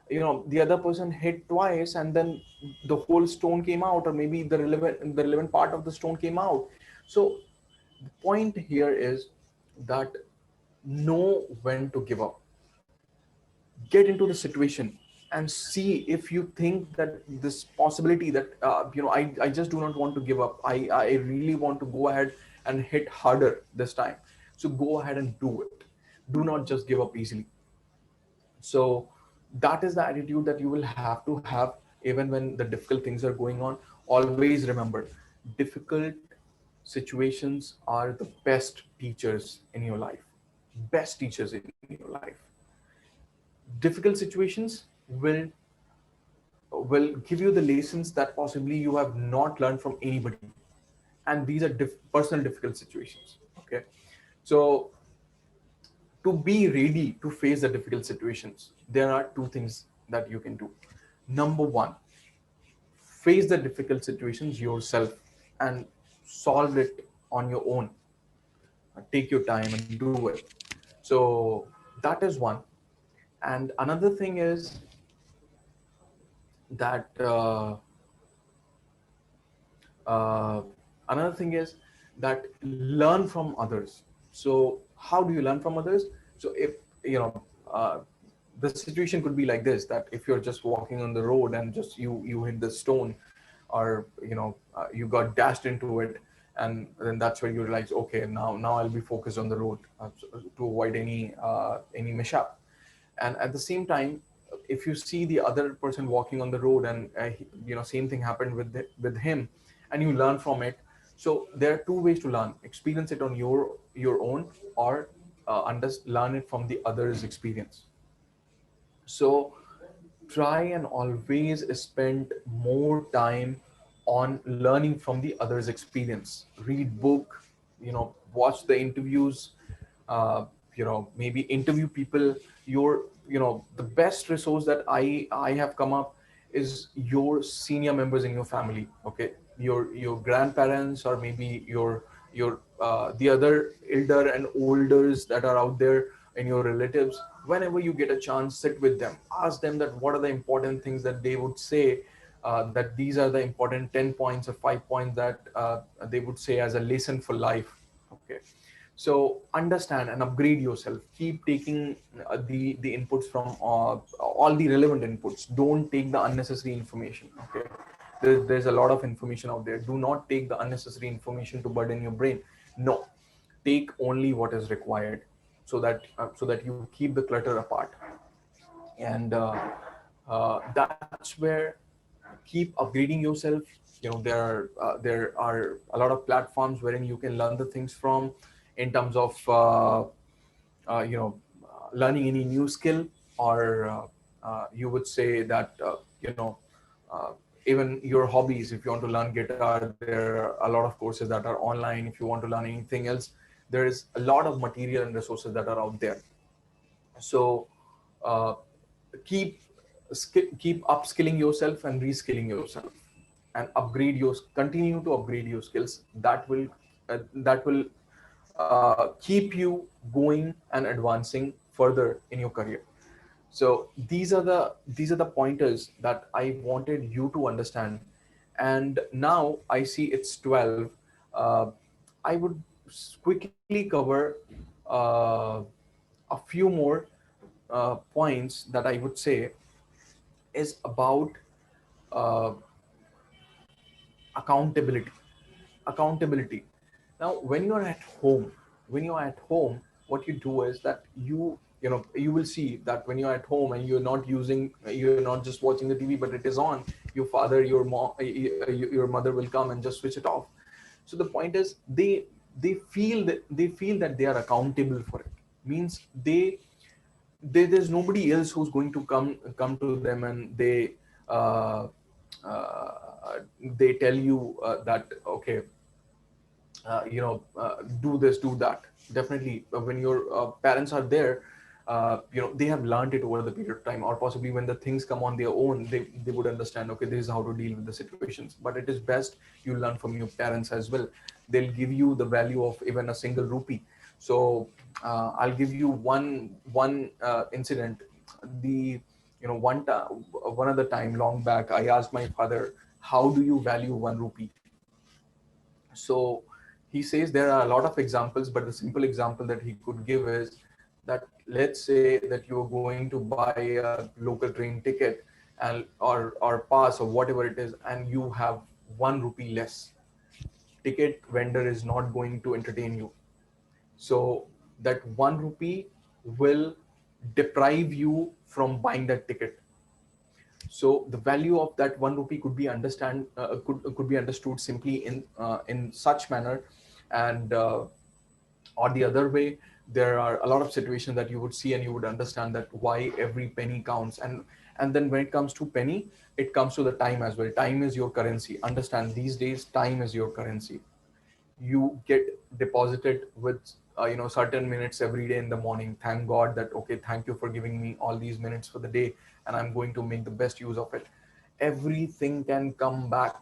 the other person hit twice, and then the whole stone came out, or maybe the relevant part of the stone came out. So the point here is that know when to give up. Get into the situation and see, if you think that this possibility that I just do not want to give up, I really want to go ahead and hit harder this time. So go ahead and do it. Do not just give up easily. So that is the attitude that you will have to have, even when the difficult things are going on. Always remember, difficult situations are the best teachers in your life. Best teachers in your life. Difficult situations will give you the lessons that possibly you have not learned from anybody. And these are personal difficult situations. Okay, so to be ready to face the difficult situations, there are two things that you can do. Number one, face the difficult situations yourself and solve it on your own. Take your time and do it. So that is one. And another thing is that uh, another thing is that learn from others. So how do you learn from others? So if you know the situation could be like this, that if you're just walking on the road and just you hit the stone, or you got dashed into it, and then that's where you realize, okay, now I'll be focused on the road, to avoid any mishap. And at the same time, if you see the other person walking on the road, and same thing happened with him, and you learn from it. So there are two ways to learn: experience it on your own, or learn it from the other's experience. So try and always spend more time on learning from the other's experience. Read book, watch the interviews, maybe interview people. The best resource that I have come up is your senior members in your family. Okay, your grandparents, or maybe your the other elder and olders that are out there, and your relatives. Whenever you get a chance, sit with them, ask them that what are the important things that they would say, that these are the important 10 points or 5 points that they would say as a lesson for life. Okay, so understand and upgrade yourself. Keep taking the inputs from all the relevant inputs. Don't take the unnecessary information. Okay, there's a lot of information out there. Do not take the unnecessary information to burden your brain. No, take only what is required, so that you keep the clutter apart. And that's where keep upgrading yourself. There are a lot of platforms wherein you can learn the things from, in terms of learning any new skill, or you would say that uh, even your hobbies. If you want to learn guitar, there are a lot of courses that are online. If you want to learn anything else, there is a lot of material and resources that are out there. So uh, keep keep upskilling yourself and reskilling yourself, and continue to upgrade your skills. That will keep you going and advancing further in your career. So these are the pointers that I wanted you to understand. And now I see it's 12. uh, I would quickly cover uh, a few more points that I would say is about uh, accountability. Accountability. Now, when you're at home, what you do is that you will see that when you're at home and you're not just watching the TV, but it is on. Your father, your mom, your mother will come and just switch it off. So the point is, they feel that they are accountable for it. Means there's nobody else who's going to come to them, and uh, they tell you that, okay, do this, do that. Definitely, when your parents are there, they have learned it over the period of time, or possibly when the things come on their own, they would understand, okay, this is how to deal with the situations. But it is best you learn from your parents as well. They'll give you the value of even a single rupee. So I'll give you one incident. The one other time long back, I asked my father, how do you value 1 rupee? So he says there are a lot of examples, but the simple example that he could give is that, let's say that you are going to buy a local train ticket, and or pass or whatever it is, and you have 1 rupee less. Ticket vendor is not going to entertain you. So that 1 rupee will deprive you from buying that ticket. So the value of that 1 rupee could be understood simply in such manner. And or the other way, there are a lot of situations that you would see, and you would understand that why every penny counts. And then when it comes to penny, it comes to the time as well. Time is your currency. Understand, these days time is your currency. you get deposited with certain minutes every day in the morning. Thank God that, okay, thank you for giving me all these minutes for the day, and I'm going to make the best use of it. Everything can come back.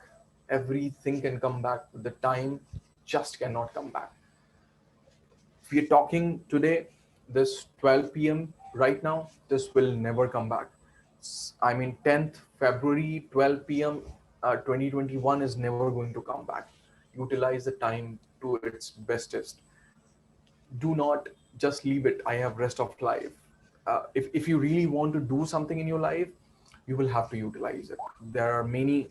Everything can come back. The time just cannot come back. If we're talking today, this 12 p.m. right now, this will never come back. I mean, 10th February, 12 p.m. 2021 is never going to come back. Utilize the time to its bestest. Do not just leave it. I have rest of life. If you really want to do something in your life, you will have to utilize it. There are many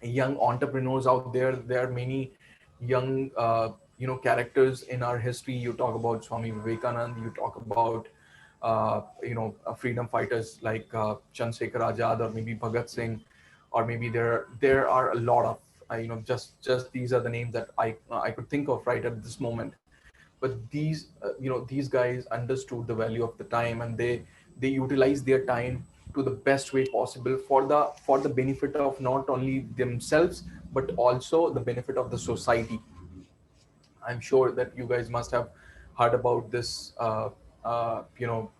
young entrepreneurs out there. There are many young characters in our history. You talk about Swami Vivekanand, you talk about freedom fighters like Chandrasekhar Azad, or maybe Bhagat Singh, or maybe there are a lot of just these are the names that I could think of right at this moment. But these guys understood the value of the time, and they utilize their time to the best way possible for the benefit of not only themselves but also the benefit of the society. I'm sure that you guys must have heard about this you know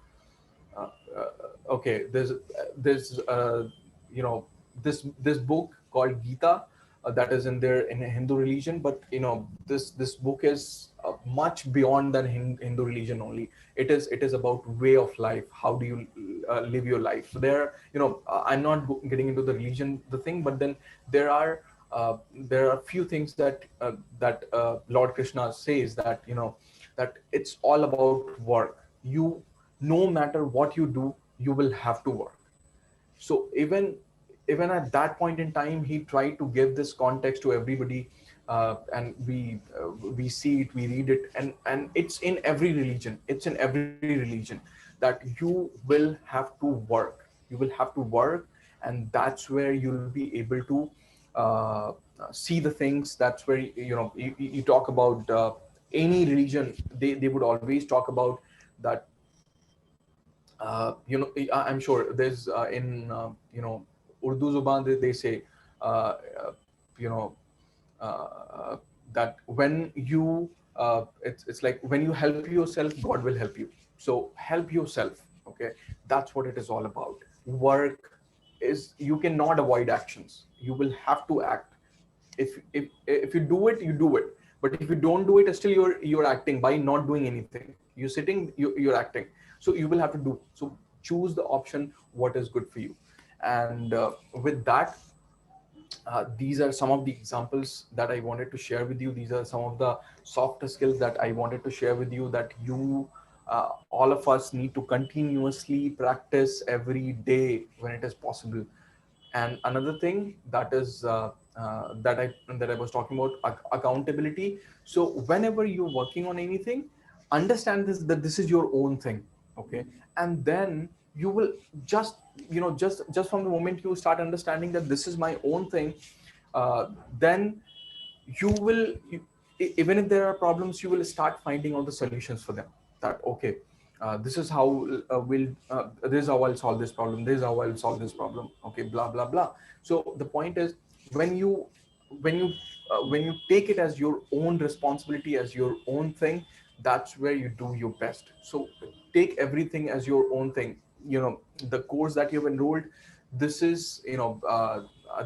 uh, okay, there's you know this book called Gita, that is in there in Hindu religion. But this book is much beyond than Hindu religion only. It is about way of life. How do you live your life? So I'm not getting into the religion the thing, but then there are there are few things that Lord Krishna says, that that it's all about work. You, no matter what you do, you will have to work. So even at that point in time, he tried to give this context to everybody. And we see it, we read it, and it's in every religion. It's in every religion that you will have to work. You will have to work, and that's where you'll be able to see the things. That's where you talk about any religion. They would always talk about that. I'm sure there's Urdu Zuban, they say, uh, uh, you know, uh, that when you, it's like when you help yourself, God will help you. So help yourself. Okay, that's what it is all about. Work is, you cannot avoid actions. You will have to act. If you do it, you do it. But if you don't do it, still you're acting by not doing anything. You're sitting, you're acting. So you will have to do. So choose the option what is good for you. And with that, these are some of the examples that I wanted to share with you. These are some of the softer skills that I wanted to share with you, that you, all of us need to continuously practice every day when it is possible. And another thing that is that I was talking about, accountability. So whenever you're working on anything, understand this, that this is your own thing. Okay, and then you will just just from the moment you start understanding that this is my own thing, then you will even if there are problems, you will start finding all the solutions for them. That, okay, this is how this is how I'll solve this problem, this is how I'll solve this problem, okay, blah blah blah. So the point is, when you when you when you take it as your own responsibility, as your own thing, that's where you do your best. So take everything as your own thing. The course that you've enrolled, this is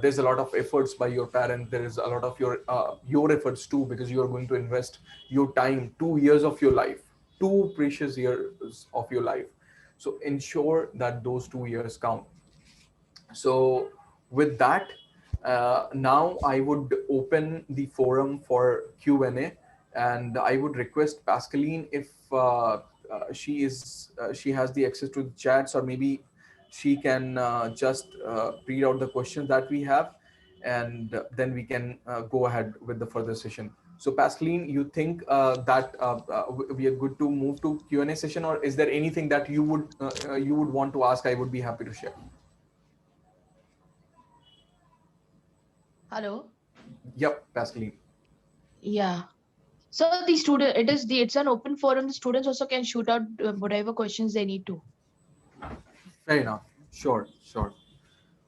there's a lot of efforts by your parent. There is a lot of your efforts too, because you are going to invest your time, 2 years of your life, 2 precious years of your life. So ensure that those 2 years count. So with that, now I would open the forum for Q&A, and I would request Pascaline, if she has the access to the chats, or maybe she can just read out the questions that we have, and then we can go ahead with the further session. So Pascaline, you think that we are good to move to Q&A session, or is there anything that you would want to ask? I would be happy to share. Hello. Yep, Pascaline. Yeah. So the student, it's an open forum. The students also can shoot out whatever questions they need to. Fair enough. Sure, sure.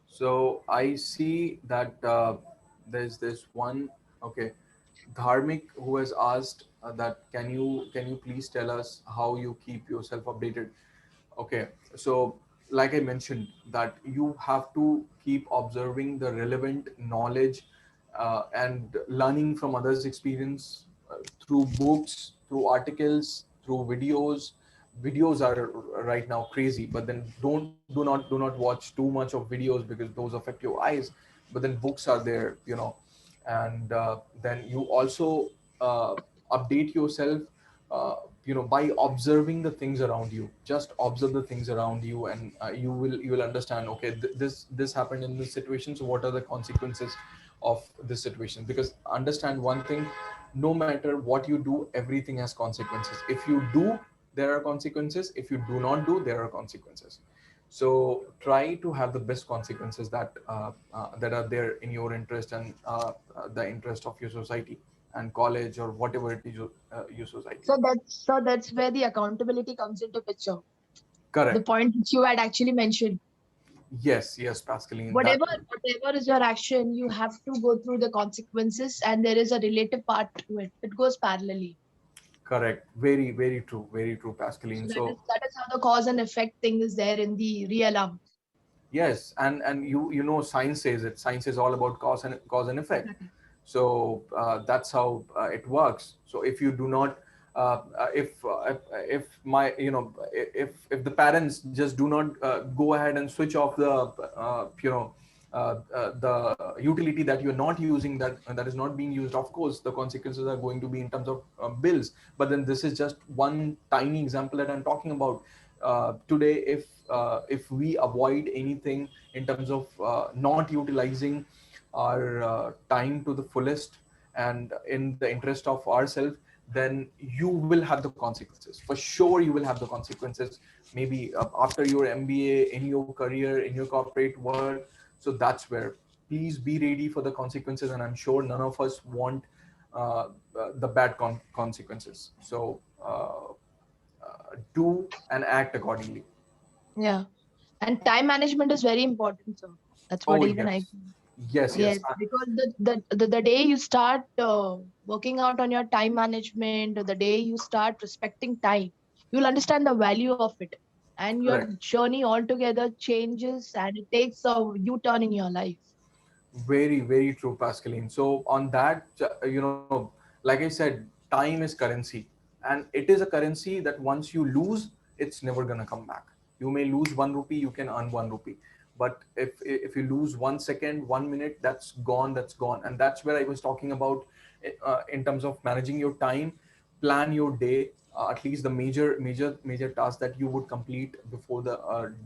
So I see that there's this one. Okay. Dharmik, who has asked that can you please tell us how you keep yourself updated? Okay, so like I mentioned, that you have to keep observing the relevant knowledge and learning from others' experience through books, through articles, through videos. Videos are right now crazy, but then do not watch too much of videos because those affect your eyes. But then books are there, and then you also update yourself uh, by observing the things around you. Just observe the things around you, and you will understand, okay, this happened in this situation, so what are the consequences of this situation? Because understand one thing, no matter what you do, everything has consequences. If you do, there are consequences. If you do not do, there are consequences. So try to have the best consequences that are there in your interest, and the interest of your society and college, or whatever it is, your society. So that's where the accountability comes into picture. The Correct. point which you had actually mentioned. Yes, yes, Pascaline. That Whatever is your action, you have to go through the consequences, and there is a relative part to it. It goes parallelly. correct. Very, very true, So Pascaline. that is So that is how the cause and effect thing is there in the real arm. yes, and science says it. Science is all about cause and effect. Exactly. So that's how it works. So if you do not if my if the parents just do not go ahead and switch off the utility that you're not using, that is not being used, of course the consequences are going to be in terms of bills. But then this is just one tiny example that I'm talking about. Today, if we avoid anything in terms of not utilizing our time to the fullest and in the interest of ourselves, then you will have the consequences. For sure, you will have the consequences. Maybe after your MBA, in your career, in your corporate world. So that's where, please be ready for the consequences. And I'm sure none of us want the bad consequences. So do and act accordingly. Yeah. And time management is very important, sir. That's what Oh even I yes, feel. yes, Yes, yes. because the day you start working out on your time management, or the day you start respecting time, you'll understand the value of it. And your Correct. journey altogether changes, and it takes a U-turn in your life. Very, very true, Pascaline. So on that, like I said, time is currency, and it is a currency that once you lose, it's never gonna come back. You may lose 1 rupee, you can earn 1 rupee, but if you lose 1 second, 1 minute, that's gone. That's gone, and that's where I was talking about in terms of managing your time. Plan your day, at least the major tasks that you would complete before the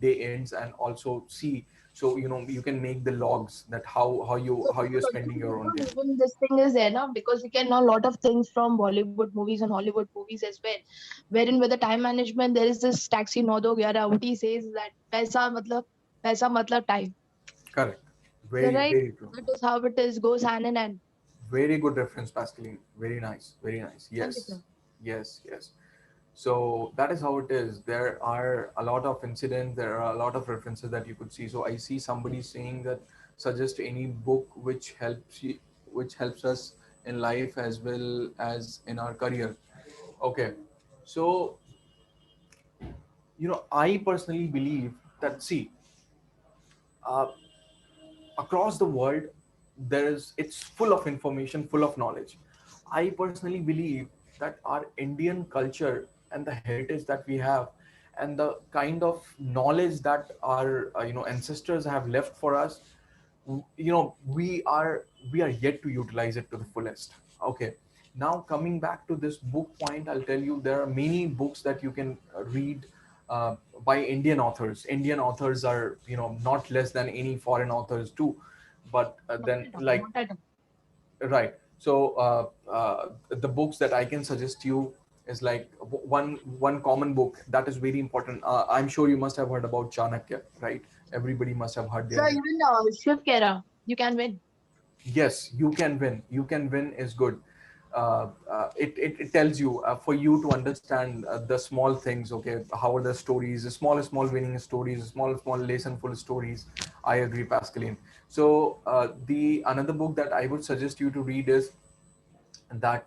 day ends, and also see, so you can make the logs that how you're spending your own day. Even this thing is there now, because we can know a lot of things from Bollywood movies and Hollywood movies as well, wherein with the time management there is this taxi no do gyara outi says that paisa matlab time. Correct. So Very, right, very true. that is how it is, goes hand in hand. Very good reference, Pascaline. Very nice. Very nice. Thank you, Yes. sir. Yes. Yes. So that is how it is. There are a lot of incidents. There are a lot of references that you could see. So I see somebody saying that suggest any book which helps us in life as well as in our career. Okay. So I personally believe that, see, uh, across the world, it's full of information, full of knowledge. I personally believe that our Indian culture and the heritage that we have, and the kind of knowledge that our ancestors have left for us, we are yet to utilize it to the fullest. Okay. Now coming back to this book point, I'll tell you there are many books that you can read uh, by Indian authors are not less than any foreign authors too. But Not then, at all, like, not at all. right. So the books that I can suggest you is like one common book that is very important. I'm sure you must have heard about Chanakya, right? Everybody must have heard So their name. even Shiv Kera, you can win. Yes, you can win. You can win is good. It tells you, for you to understand the small things. Okay, how are the stories, the small winning stories, small lessonful stories. I agree, Pascaline. So the another book that I would suggest you to read is that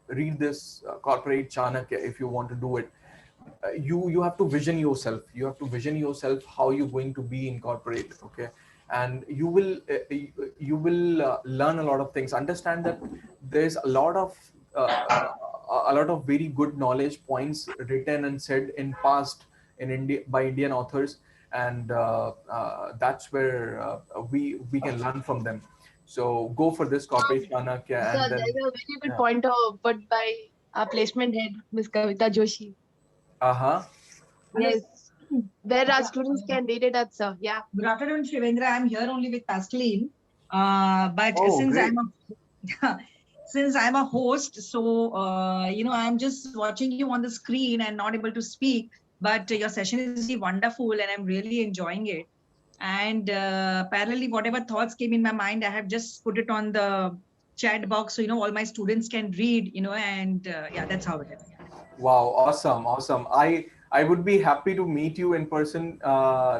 read this corporate Chanakya if you want to do it. You have to vision yourself. You have to vision yourself how you're going to be in corporate, okay? And you will learn a lot of things. Understand that there's a lot of very good knowledge points written and said in past in India by Indian authors, and that's where we can learn from them. So go for this corporate Chanakya, So and there's then a very good yeah. pointer put by our placement head, Miss Kavita Joshi. Uh-huh. Yes, where our Yeah. students can read it at, sir. Yeah. Good afternoon, Shivendra. I'm here only with Pascaline. But Oh, since great. since I'm a host, so I'm just watching you on the screen and not able to speak. But your session is really wonderful, and I'm really enjoying it. And parallelly, whatever thoughts came in my mind, I have just put it on the chat box, so all my students can read. And yeah, that's how it is. Wow, awesome, awesome. I would be happy to meet you in person,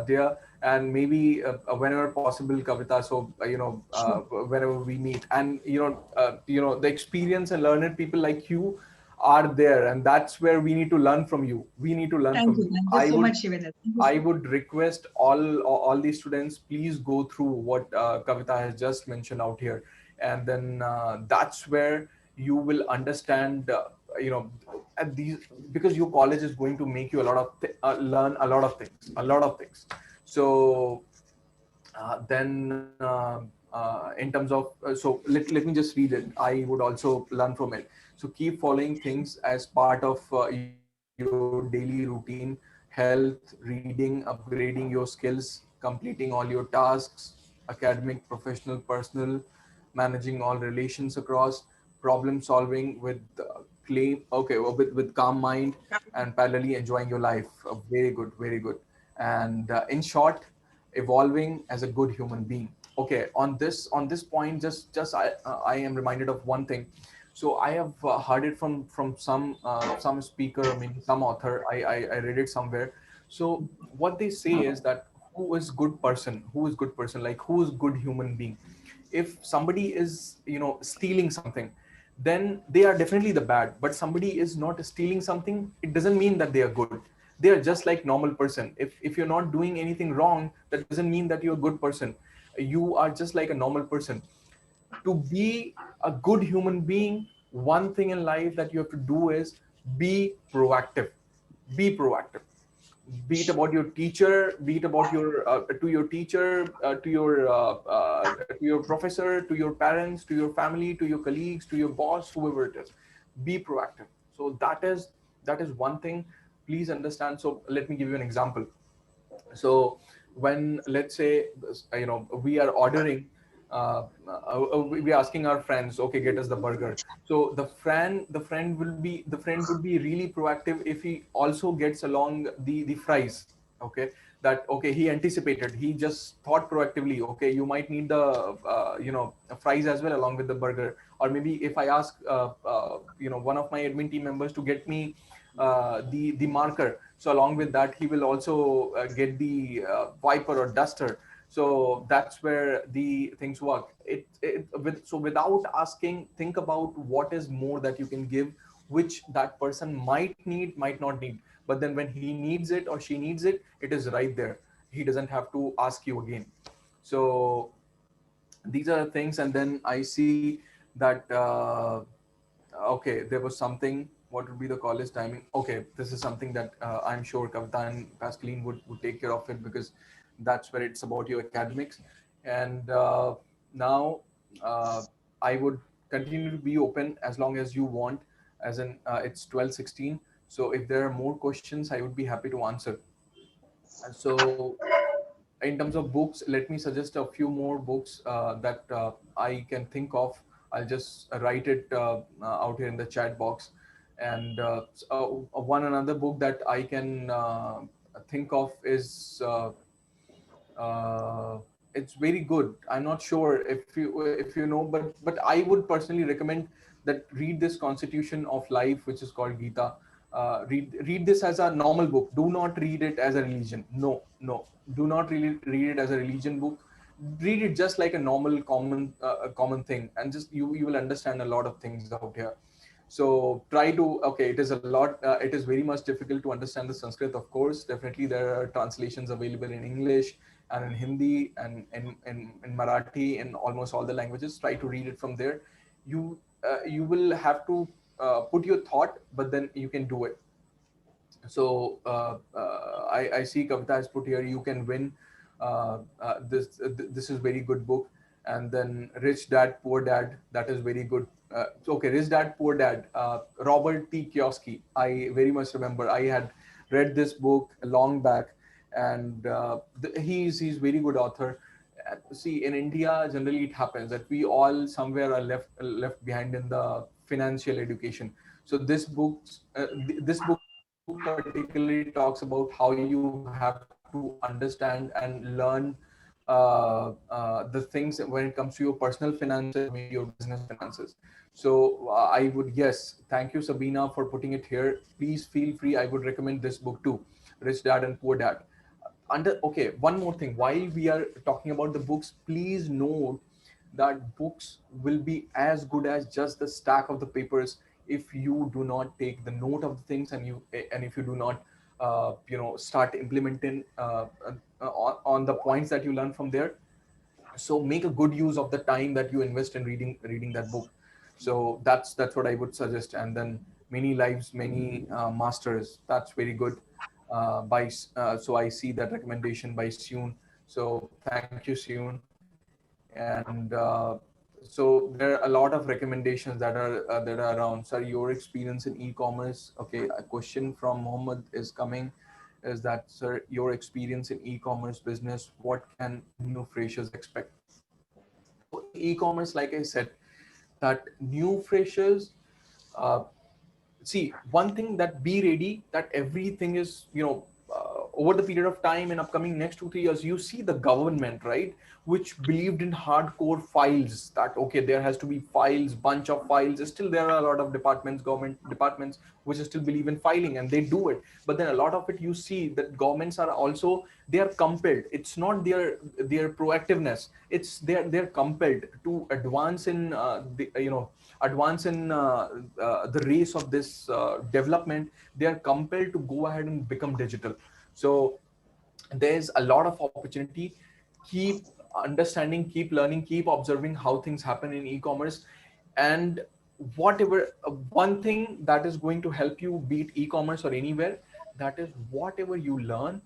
dear, and maybe whenever possible, Kavita. So Sure. whenever we meet, and the experienced and learned people like you are there, and that's where we need to learn from you. We need to learn from you. Thank you so much, Shivendra. Thank you I so much. would request all the students, please go through what Kavita has just mentioned out here, and then that's where you will understand. At these, because your college is going to make you a lot of learn a lot of things, a lot of things. So then in terms of let me just read it. I would also learn from it. So keep following things as part of your daily routine: health, reading, upgrading your skills, completing all your tasks, academic, professional, personal, managing all relations across, problem solving with claim okay with calm mind, and parallelly enjoying your life. Very good, very good. And in short, evolving as a good human being. Okay, on this point, just I am reminded of one thing. So I have heard it from some speaker, or maybe some author. I read it somewhere. So what they say is that who is good person, like who is good human being. If somebody is stealing something, then they are definitely the bad. But somebody is not stealing something, it doesn't mean that they are good. They are just like normal person. If you're not doing anything wrong, that doesn't mean that you're a good person. You are just like a normal person. To be a good human being, one thing in life that you have to do is be proactive. Be proactive. Be it about your teacher, be it about your to your teacher, to your professor, to your parents, to your family, to your colleagues, to your boss, whoever it is. Be proactive. So that is one thing. Please understand. So let me give you an example. So when, let's say, we are ordering, we are asking our friends, okay, get us the burger. So the friend would be really proactive if he also gets along the fries. Okay, that, okay, he anticipated, he just thought proactively, okay, you might need the fries as well along with the burger. Or maybe if I ask one of my admin team members to get me the marker, so along with that he will also get the wiper or duster. So that's where the things work. So without asking, think about what is more that you can give, which that person might need, might not need. But then when he needs it or she needs it, it is right there. He doesn't have to ask you again. So these are the things. And then I see that okay, there was something. What would be the college timing? Okay, this is something that I'm sure Kavita and Pascaline would take care of it, because that's where it's about your academics. And now I would continue to be open as long as you want, as in it's 12:16. So if there are more questions, I would be happy to answer. And so in terms of books, let me suggest a few more books that I can think of. I'll just write it out here in the chat box. And one another book that I can think of is it's very good. I'm not sure if you know, but I would personally recommend that read this Constitution of Life, which is called Gita. Read this as a normal book. Do not read it as a religion. No, no, do not really read it as a religion book. read it just like a normal common thing, and just you will understand a lot of things out here. So try to, okay, it is a lot, it is very much difficult to understand the Sanskrit, of course. Definitely there are translations available in English and in Hindi and in Marathi, in almost all the languages. Try to read it from there. You will have to put your thought, but then you can do it. So I see Kavita has put here, you can win. This is very good book. And then Rich Dad Poor Dad, that is very good. Okay, Rich Dad Poor Dad, Robert T. Kiyosaki. I very much remember I had read this book long back, and he's very good author. See, in India, generally it happens that we all somewhere are left behind in the financial education. So this book particularly talks about how you have to understand and learn the things when it comes to your personal finances or maybe your business finances. So I would, yes, thank you Sabina for putting it here. Please feel free. I would recommend this book too, Rich Dad and Poor Dad. Okay, one more thing, while we are talking about the books, please note that books will be as good as just the stack of the papers if you do not take the note of the things, and if you do not start implementing on the points that you learn from there. So make a good use of the time that you invest in reading that book. So that's what I would suggest. And then Many Lives, Many Masters, that's very good. So I see that recommendation by Soon. So thank you, Soon. And so there are a lot of recommendations that are around. Sir, your experience in e-commerce. Okay, a question from Mohammed is coming, is that, sir, your experience in e-commerce business, what can new freshers expect? So in e-commerce, like I said, that new freshers, uh, see, one thing, that be ready that everything is, over the period of time in upcoming next 2 3 years, you see the government, right, which believed in hardcore files, that okay, there has to be files, bunch of files. Still there are a lot of departments, government departments, which still believe in filing, and they do it. But then a lot of it, you see that governments are also, they are compelled. It's not their proactiveness, it's they're compelled to advance in the race of this development. They are compelled to go ahead and become digital. So there's a lot of opportunity. Keep understanding, keep learning, keep observing how things happen in e-commerce. And whatever, one thing that is going to help you beat e-commerce or anywhere, that is whatever you learn,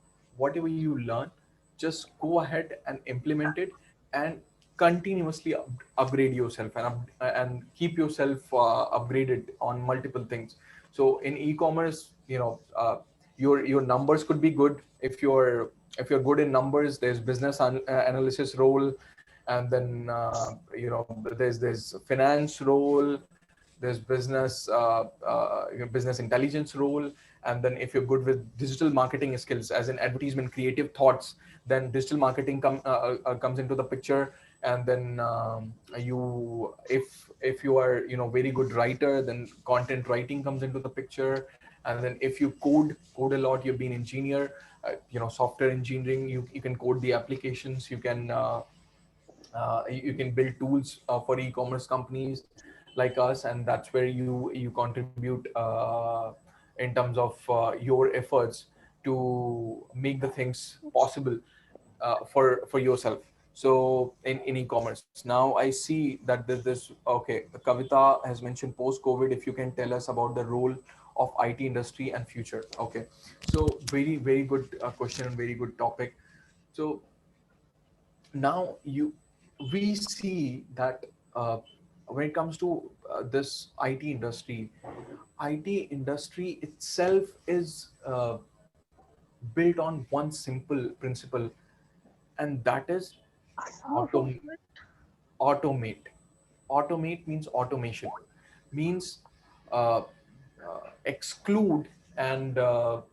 just go ahead and implement it, and continuously upgrade yourself, and keep yourself upgraded on multiple things. So in e-commerce, your numbers could be good. If you're good in numbers, there's business analysis role. And then there's finance role, there's business intelligence role. And then if you're good with digital marketing skills, as in advertisement creative thoughts, then digital marketing comes into the picture. And then if you are very good writer, then content writing comes into the picture. And then if you code a lot, you've been engineer, software engineering, you can code the applications, you can build tools for e-commerce companies like us. And that's where you contribute in terms of your efforts to make the things possible for yourself. So in e-commerce now, I see that there's this. Okay, Kavita has mentioned post-COVID, if you can tell us about the role of IT industry and future. Okay, so very very good question and very good topic. So now we see that when it comes to this IT industry itself is built on one simple principle, and that is autom- automate. Automate means automation, means uh, exclude and how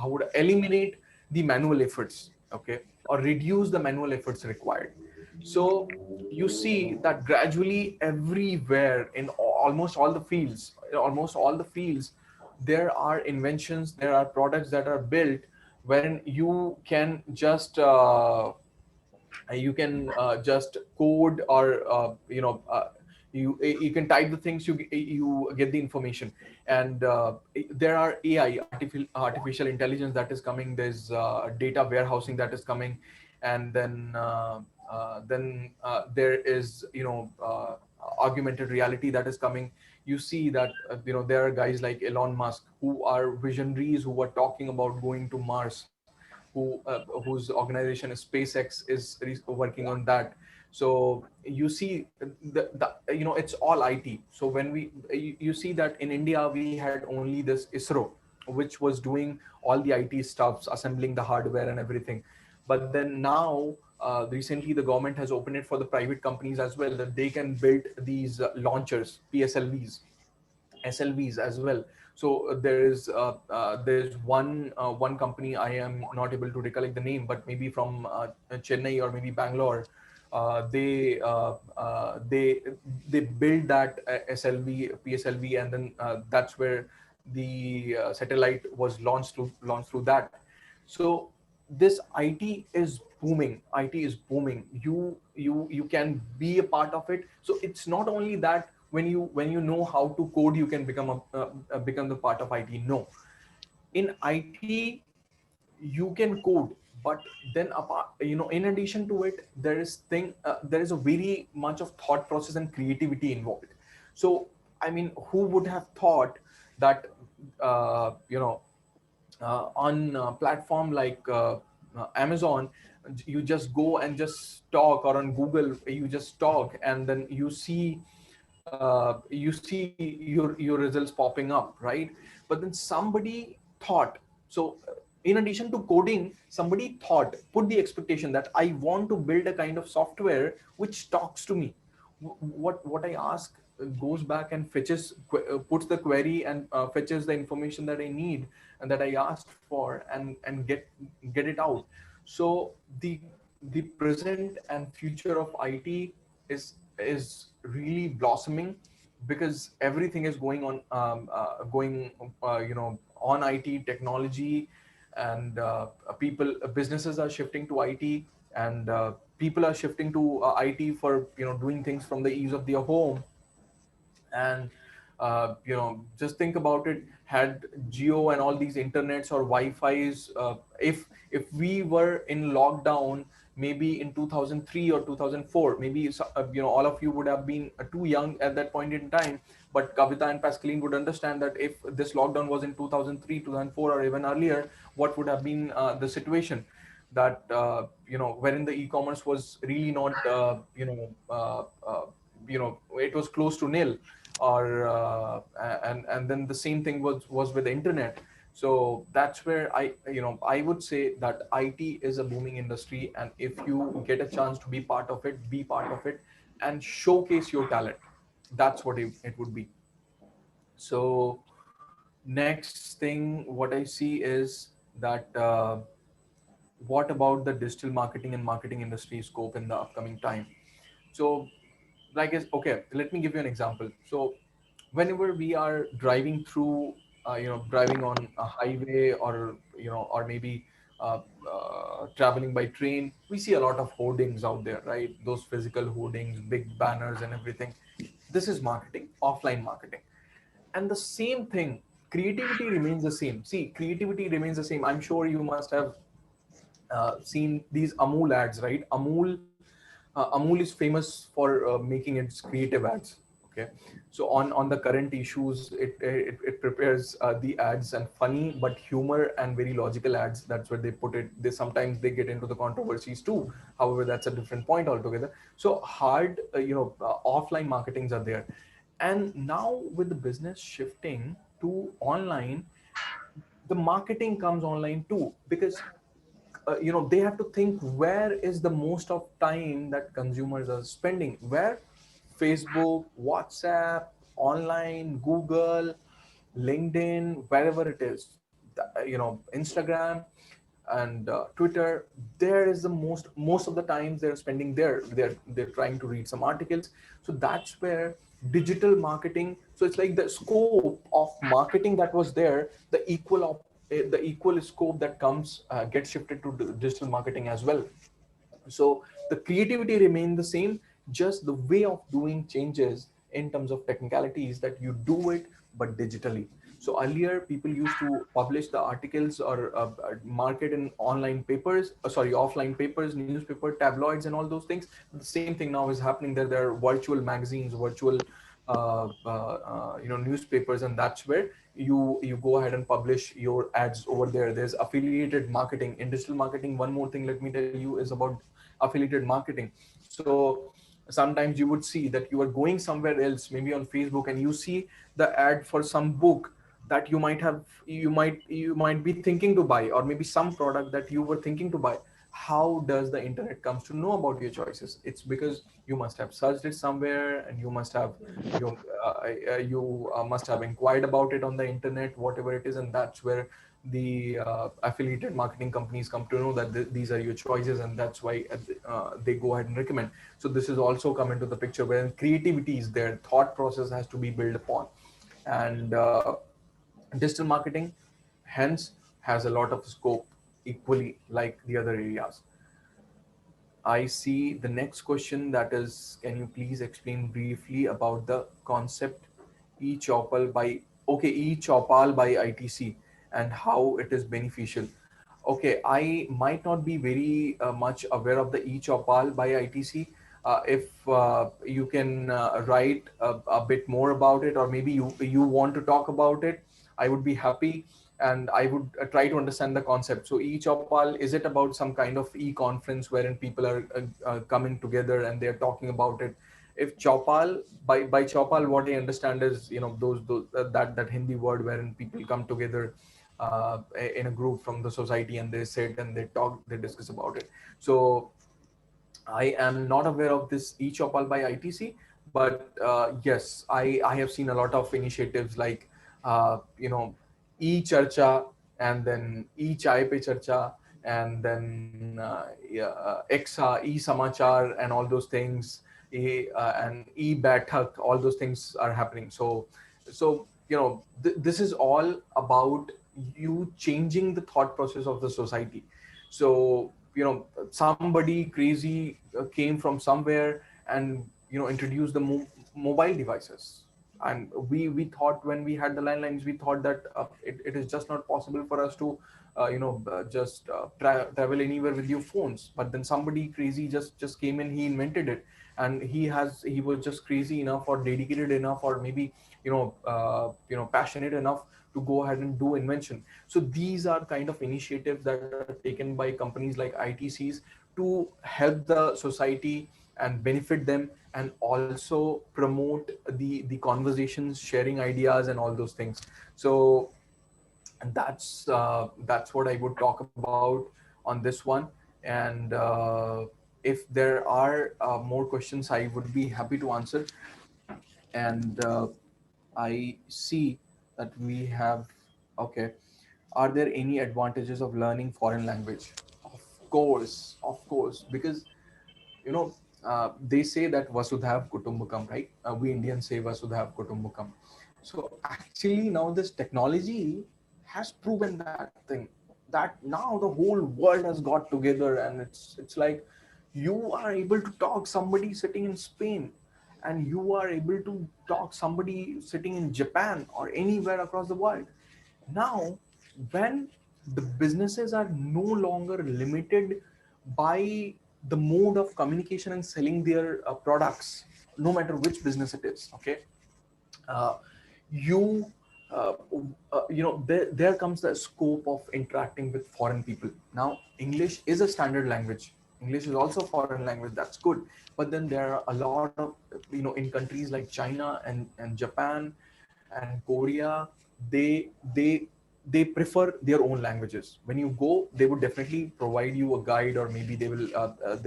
would eliminate the manual efforts, okay, or reduce the manual efforts required. So you see that gradually everywhere in almost all the fields, there are inventions, there are products that are built, wherein you can just You can just code, or you can type the things, you get the information. And there are AI, artificial intelligence, that is coming. There's data warehousing that is coming. And then there is augmented reality that is coming. You see that there are guys like Elon Musk, who are visionaries, who are talking about going to Mars, whose organization is SpaceX, is working on that. So you see, it's all IT. So when you see that in India we had only this ISRO, which was doing all the IT stuffs, assembling the hardware and everything. But then now, recently the government has opened it for the private companies as well, that they can build these launchers, PSLVs, SLVs as well. So there's one company, I am not able to recollect the name, but maybe from Chennai or maybe Bangalore. They build that SLV, PSLV, and then that's where the satellite was launched through that. So this IT is booming. IT is booming. You can be a part of it. So it's not only that when you know how to code, you can become the part of IT. No, in IT you can code, but then apart, in addition to it, there is a very much of thought process and creativity involved. So I mean, who would have thought that on a platform like Amazon, you just go and just talk, or on Google you just talk, and then you see your results popping up, right? But then somebody thought, so in addition to coding, somebody thought, put the expectation that I want to build a kind of software which talks to me. What I ask goes back and puts the query, and fetches the information that I need and that I asked for, and get it out. So the present and future of IT is really blossoming, because everything is going on IT technology. And businesses are shifting to IT, and people are shifting to IT for doing things from the ease of their home. And just think about it, had Geo and all these internets or Wi-Fi's, if we were in lockdown, maybe in 2003 or 2004, maybe all of you would have been too young at that point in time. But Kavita and Pascaline would understand that if this lockdown was in 2003, 2004, or even earlier, what would have been the situation, that wherein the e-commerce was really not it was close to nil. Or and then the same thing was with the internet. So that's where I would say that IT is a booming industry, and if you get a chance to be part of it, be part of it, and showcase your talent. That's what it would be. So next thing what I see is that what about the digital marketing and marketing industry scope in the upcoming time? So okay, let me give you an example. So whenever we are driving on a highway, or or maybe traveling by train, we see a lot of hoardings out there, right? Those physical hoardings, big banners and everything. This is marketing, offline marketing. And the same thing, creativity remains the same. See, creativity remains the same. I'm sure you must have seen these Amul ads, right? Amul is famous for making its creative ads. Okay, so on the current issues, it prepares the ads, and funny but humor and very logical ads. That's where they put it. Sometimes they get into the controversies too. However, that's a different point altogether. So offline marketings are there, and now with the business shifting to online, the marketing comes online too, because they have to think, where is the most of time that consumers are spending, where? Facebook, WhatsApp, online, Google, LinkedIn, wherever it is, Instagram and Twitter. There is the most of the times they're spending there. They're trying to read some articles. So that's where digital marketing. So it's like the scope of marketing that was there, the equal scope that comes gets shifted to digital marketing as well. So the creativity remain the same, just the way of doing changes in terms of technicalities, that you do it but digitally. So earlier people used to publish the articles or market in online papers, sorry, offline papers, newspaper, tabloids, and all those things. The same thing now is happening there. There are virtual magazines, virtual newspapers, and that's where you go ahead and publish your ads over there. There's affiliated marketing. In digital marketing, one more thing let me tell you is about affiliated marketing. So sometimes you would see that you are going somewhere else, maybe on Facebook, and you see the ad for some book that you might be thinking to buy, or maybe some product that you were thinking to buy. How does the internet comes to know about your choices? It's because you must have searched it somewhere, and you must have inquired about it on the internet, whatever it is, and that's where the affiliated marketing companies come to know that these are your choices, and that's why they go ahead and recommend. So this is also come into the picture, where creativity is there, thought process has to be built upon. And digital marketing hence has a lot of scope, equally like the other areas. I see the next question, that is, can you please explain briefly about the concept e-chopal by e-chopal by ITC and how it is beneficial? Okay, I might not be very much aware of the e-chopal by ITC. If you can write a bit more about it, or maybe you want to talk about it, I would be happy, and I would try to understand the concept. So e-chopal, is it about some kind of e-conference wherein people are coming together and they're talking about it? If chopal, by chopal, what I understand is, those that Hindi word wherein people come together in a group from the society, and they sit and they talk, they discuss about it. So I am not aware of this e-chopal by ITC, but yes, I have seen a lot of initiatives like e-charcha, and then e-chai pe charcha, and then exa, e-samachar, and all those things, and e-baithak, all those things are happening. So this is all about you changing the thought process of the society. So somebody crazy came from somewhere and introduced the mobile devices, and we thought, when we had the landlines, we thought that it is just not possible for us to just travel anywhere with your phones. But then somebody crazy just came in, he invented it, and he was just crazy enough, or dedicated enough, or maybe passionate enough to go ahead and do invention. So these are kind of initiatives that are taken by companies like ITCs to help the society and benefit them, and also promote the conversations, sharing ideas, and all those things. So and that's what I would talk about on this one. And if there are more questions, I would be happy to answer. And I see that we have, okay, are there any advantages of learning foreign language? Of course, because they say that Vasudhaiv Kutumbakam, right? We Indians say Vasudhaiv Kutumbakam. So actually now this technology has proven that thing, that now the whole world has got together, and it's like you are able to talk somebody sitting in Spain, and you are able to talk somebody sitting in Japan or anywhere across the world. Now, when the businesses are no longer limited by the mode of communication and selling their products, no matter which business it is, okay, uh, you uh, there comes the scope of interacting with foreign people. Now English is a standard language, English is also a foreign language, that's good. But then there are a lot of, in countries like China and Japan and Korea, they they prefer their own languages. When you go, they would definitely provide you a guide, or maybe they'll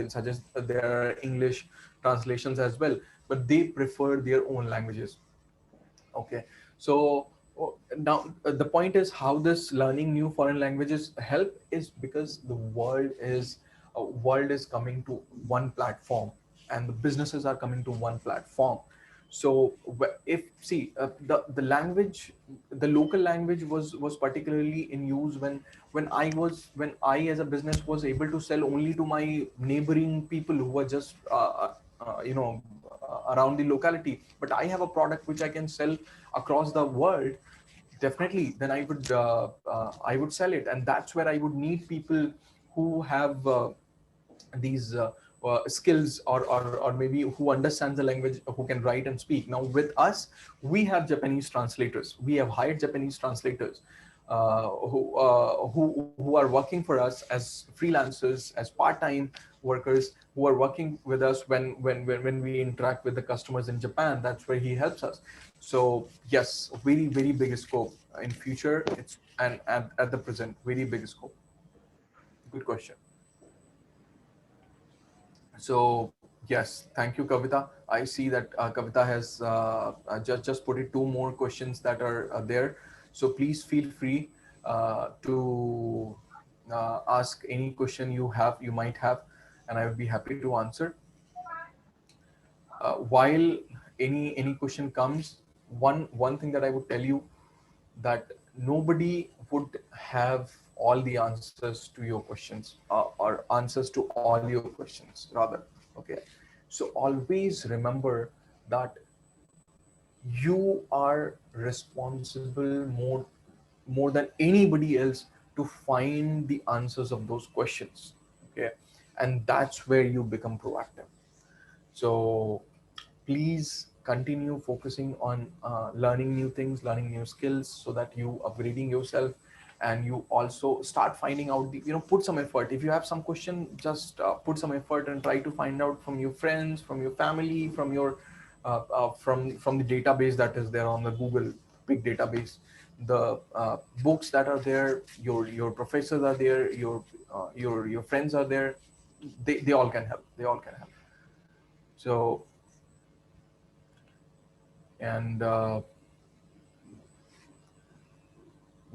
suggest there are English translations as well, but they prefer their own languages. Okay, so now the point is, how this learning new foreign languages help is because the world is coming to one platform, and the businesses are coming to one platform. So if the language, the local language was particularly in use when I as a business was able to sell only to my neighboring people who were just around the locality, but I have a product which I can sell across the world. Definitely, then I would sell it, and that's where I would need people who have these skills, or maybe who understands the language, who can write and speak. Now with us, we have Japanese translators. We have hired Japanese translators who are working for us as freelancers, as part-time workers, who are working with us when we interact with the customers in Japan. That's where he helps us. So yes, very very big scope in future. It's and at the present, very big scope. Good question. So yes, thank you, Kavita. I see that Kavita has just put it two more questions that are there. So please feel free to ask any question you might have, and I would be happy to answer. While any question comes, one thing that I would tell you, that nobody would have all the answers to your questions, or answers to all your questions rather. Okay, so always remember that you are responsible more than anybody else to find the answers of those questions. Okay, and that's where you become proactive. So please continue focusing on learning new things, learning new skills, so that you upgrading yourself, and you also start finding out put some effort. If you have some question, just put some effort and try to find out from your friends, from your family, from your from the database that is there on the Google big database, the books that are there, your professors are there, your friends are there. They all can help. They all can help. So, and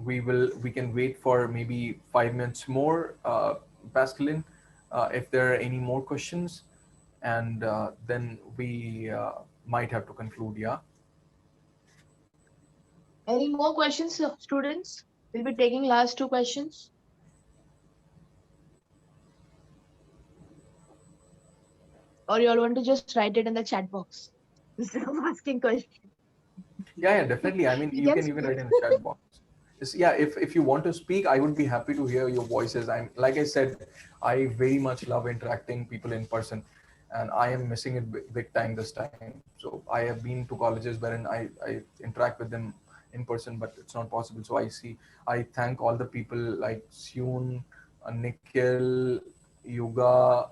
we can wait for maybe 5 minutes more, Pascaline, if there are any more questions, and then we might have to conclude. Yeah. Any more questions, students? We'll be taking last two questions. Or you all want to just write it in the chat box instead of asking questions. Yeah, definitely. I mean, You you can can even speak. write in the chat box. Yeah, if you want to speak, I would be happy to hear your voices. I'm like I said, I very much love interacting people in person, and I am missing it big time this time. So I have been to colleges wherein I interact with them in person, but it's not possible. So I thank all the people like Seun, Nikhil, Yuga,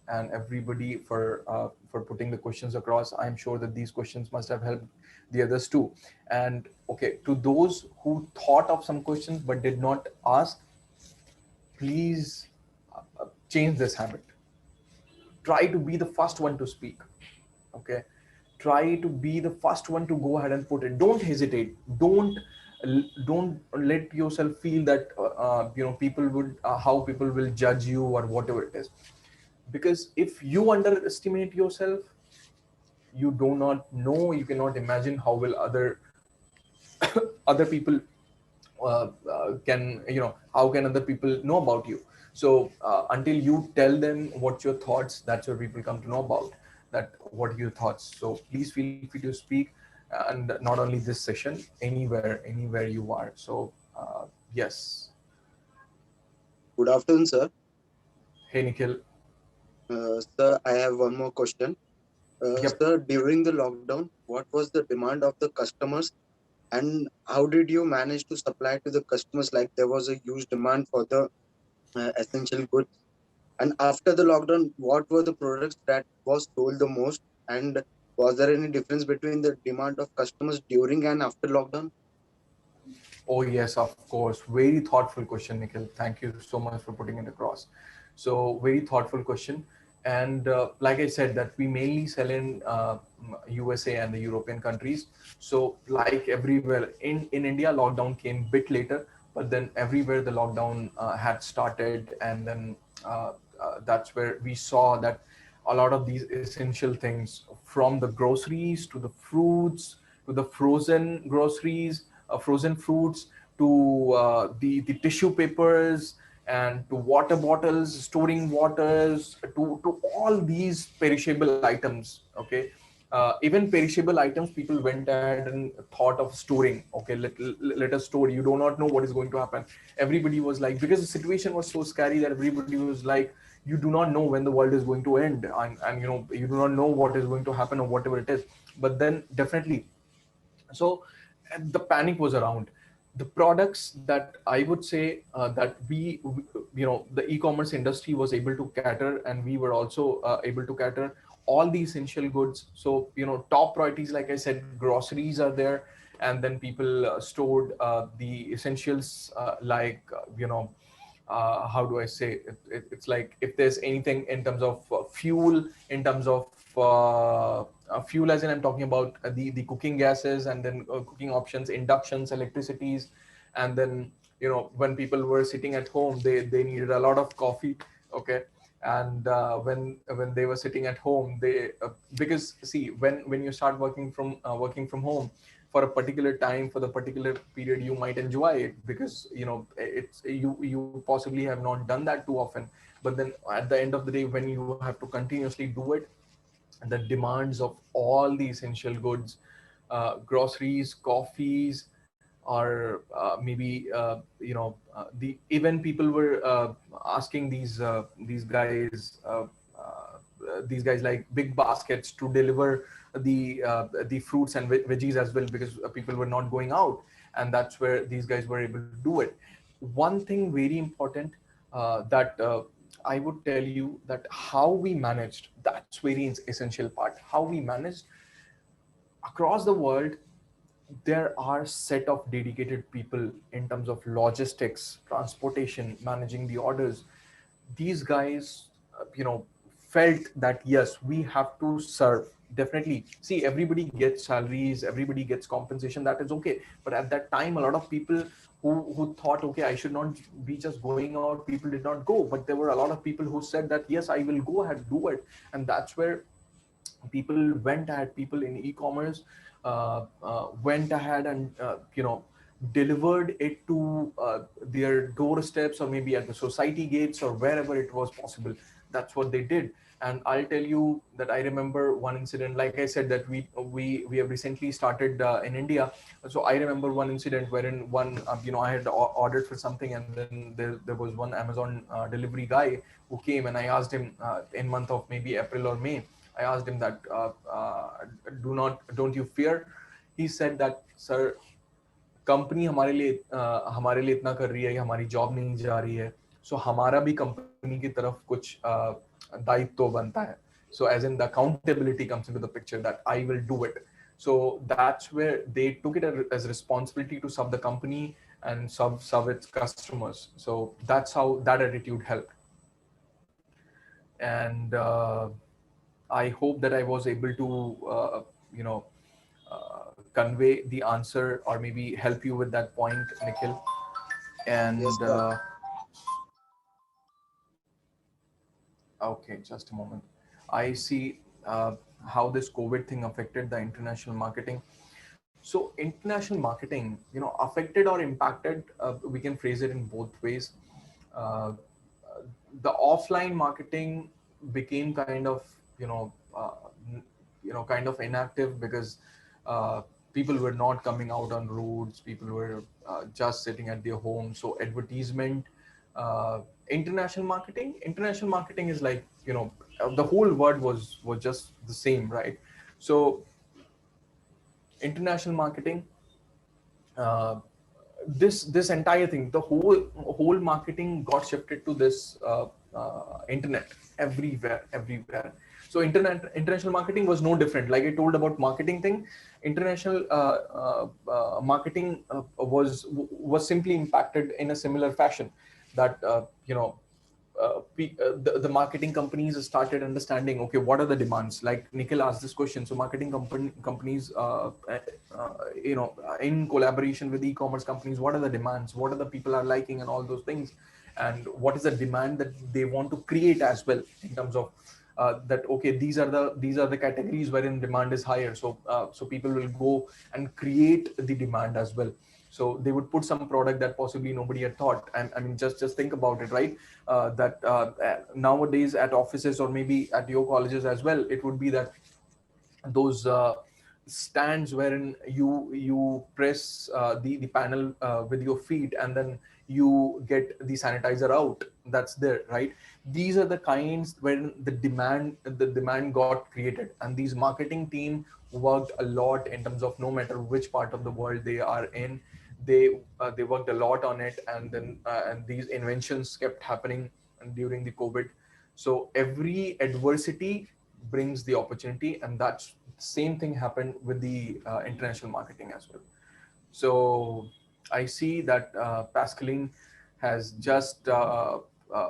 and everybody for putting the questions across. I'm sure that these questions must have helped the others too. And okay, to those who thought of some questions but did not ask, please change this habit. Try to be the first one to speak. Okay, try to be the first one to go ahead and put it. Don't hesitate. Don't let yourself feel that people would how people will judge you or whatever it is. Because if you underestimate yourself, you do not know, you cannot imagine how will other people can how can other people know about you. So until you tell them what your thoughts, that's where people come to know about that what are your thoughts. So please feel free to speak, and not only this session, anywhere you are. So yes. Good afternoon, sir. Hey, Nikhil. Sir, I have one more question. Yep. Sir, during the lockdown, what was the demand of the customers, and how did you manage to supply to the customers? Like there was a huge demand for the essential goods. And after the lockdown, what were the products that was sold the most? And was there any difference between the demand of customers during and after lockdown? Oh, yes, of course. Very thoughtful question, Nikhil. Thank you so much for putting it across. So, very thoughtful question. And like I said, that we mainly sell in USA and the European countries. So, like everywhere in India, lockdown came bit later, but then everywhere the lockdown had started, and then that's where we saw that a lot of these essential things, from the groceries to the fruits to the frozen groceries, frozen fruits, to the tissue papers, and to water bottles, storing waters, to all these perishable items. Okay, even perishable items, people went ahead and thought of storing. Okay, let us store. You do not know what is going to happen. Everybody was like, because the situation was so scary that everybody was like, you do not know when the world is going to end, and you do not know what is going to happen or whatever it is. But then definitely, so the panic was around. The products that I would say that the e-commerce industry was able to cater, and we were also able to cater all the essential goods. So top priorities, like I said, groceries are there, and then people stored the essentials, like how do I say it's like, if there's anything in terms of fuel, in terms of fuel, as in I'm talking about the cooking gases, and then cooking options, inductions, electricities. And then when people were sitting at home, they needed a lot of coffee. Okay. And when they were sitting at home, they because see, when you start working from home for a particular time, for the particular period, you might enjoy it, because it's you possibly have not done that too often. But then at the end of the day, when you have to continuously do it, the demands of all the essential goods, groceries, coffees, or maybe the even people were asking these guys like big baskets to deliver the fruits and veggies as well, because people were not going out, and that's where these guys were able to do it. One thing very important, that I would tell you, that how we managed, that's very essential part. How we managed across the world, there are set of dedicated people in terms of logistics, transportation, managing the orders. These guys felt that yes, we have to serve. Definitely, see, everybody gets salaries, everybody gets compensation, that is okay. But at that time, a lot of people who thought, okay, I should not be just going out, people did not go. But there were a lot of people who said that yes, I will go ahead, do it. And that's where people went ahead, people in e-commerce went ahead and delivered it to their doorsteps, or maybe at the society gates, or wherever it was possible. That's what they did. And I'll tell you that I remember one incident. Like I said, that we have recently started in India. So I remember one incident wherein one I had ordered for something, and then there was one Amazon delivery guy who came, and I asked him in month of maybe April or May. I asked him that, don't you fear? He said that, sir, company हमारे लिए इतना कर रही है कि हमारी job नहीं जा रही है, सो हमारा भी कंपनी की तरफ कुछ दायित्व बनता है. So as in the accountability comes into the picture, that I will do it. So that's where they took it as responsibility to serve the company and serve its customers. So that's how that attitude helped. And I hope that I was able to convey the answer, or maybe help you with that point, Nikhil. And Yes, sir. Okay, just a moment. I see how this COVID thing affected the international marketing. So international marketing, affected or impacted, we can phrase it in both ways. Uh, the offline marketing became kind of, kind of inactive, because people were not coming out on roads. People were just sitting at their home. So advertisement, uh, international marketing is like, the whole word was just the same, right? So international marketing, uh, this entire thing, the whole marketing got shifted to this internet, everywhere. So international marketing was no different. Like I told about marketing thing, international marketing was simply impacted in a similar fashion, that the marketing companies started understanding, okay, what are the demands? Like Nikhil asked this question. So marketing companies, in collaboration with e-commerce companies, what are the demands? What are the people are liking, and all those things? And what is the demand that they want to create as well, in terms of that okay, these are the categories wherein demand is higher, so people will go and create the demand as well. So they would put some product that possibly nobody had thought. And I mean, just think about it, right? That nowadays at offices, or maybe at your colleges as well, it would be that those stands wherein you press the panel with your feet, and then you get the sanitizer out, that's there, right? These are the kinds where the demand got created, and these marketing team worked a lot in terms of, no matter which part of the world they are in, they worked a lot on it. And then and these inventions kept happening during the COVID. So every adversity brings the opportunity, and that's same thing happened with the international marketing as well. So I see that Pascaline has just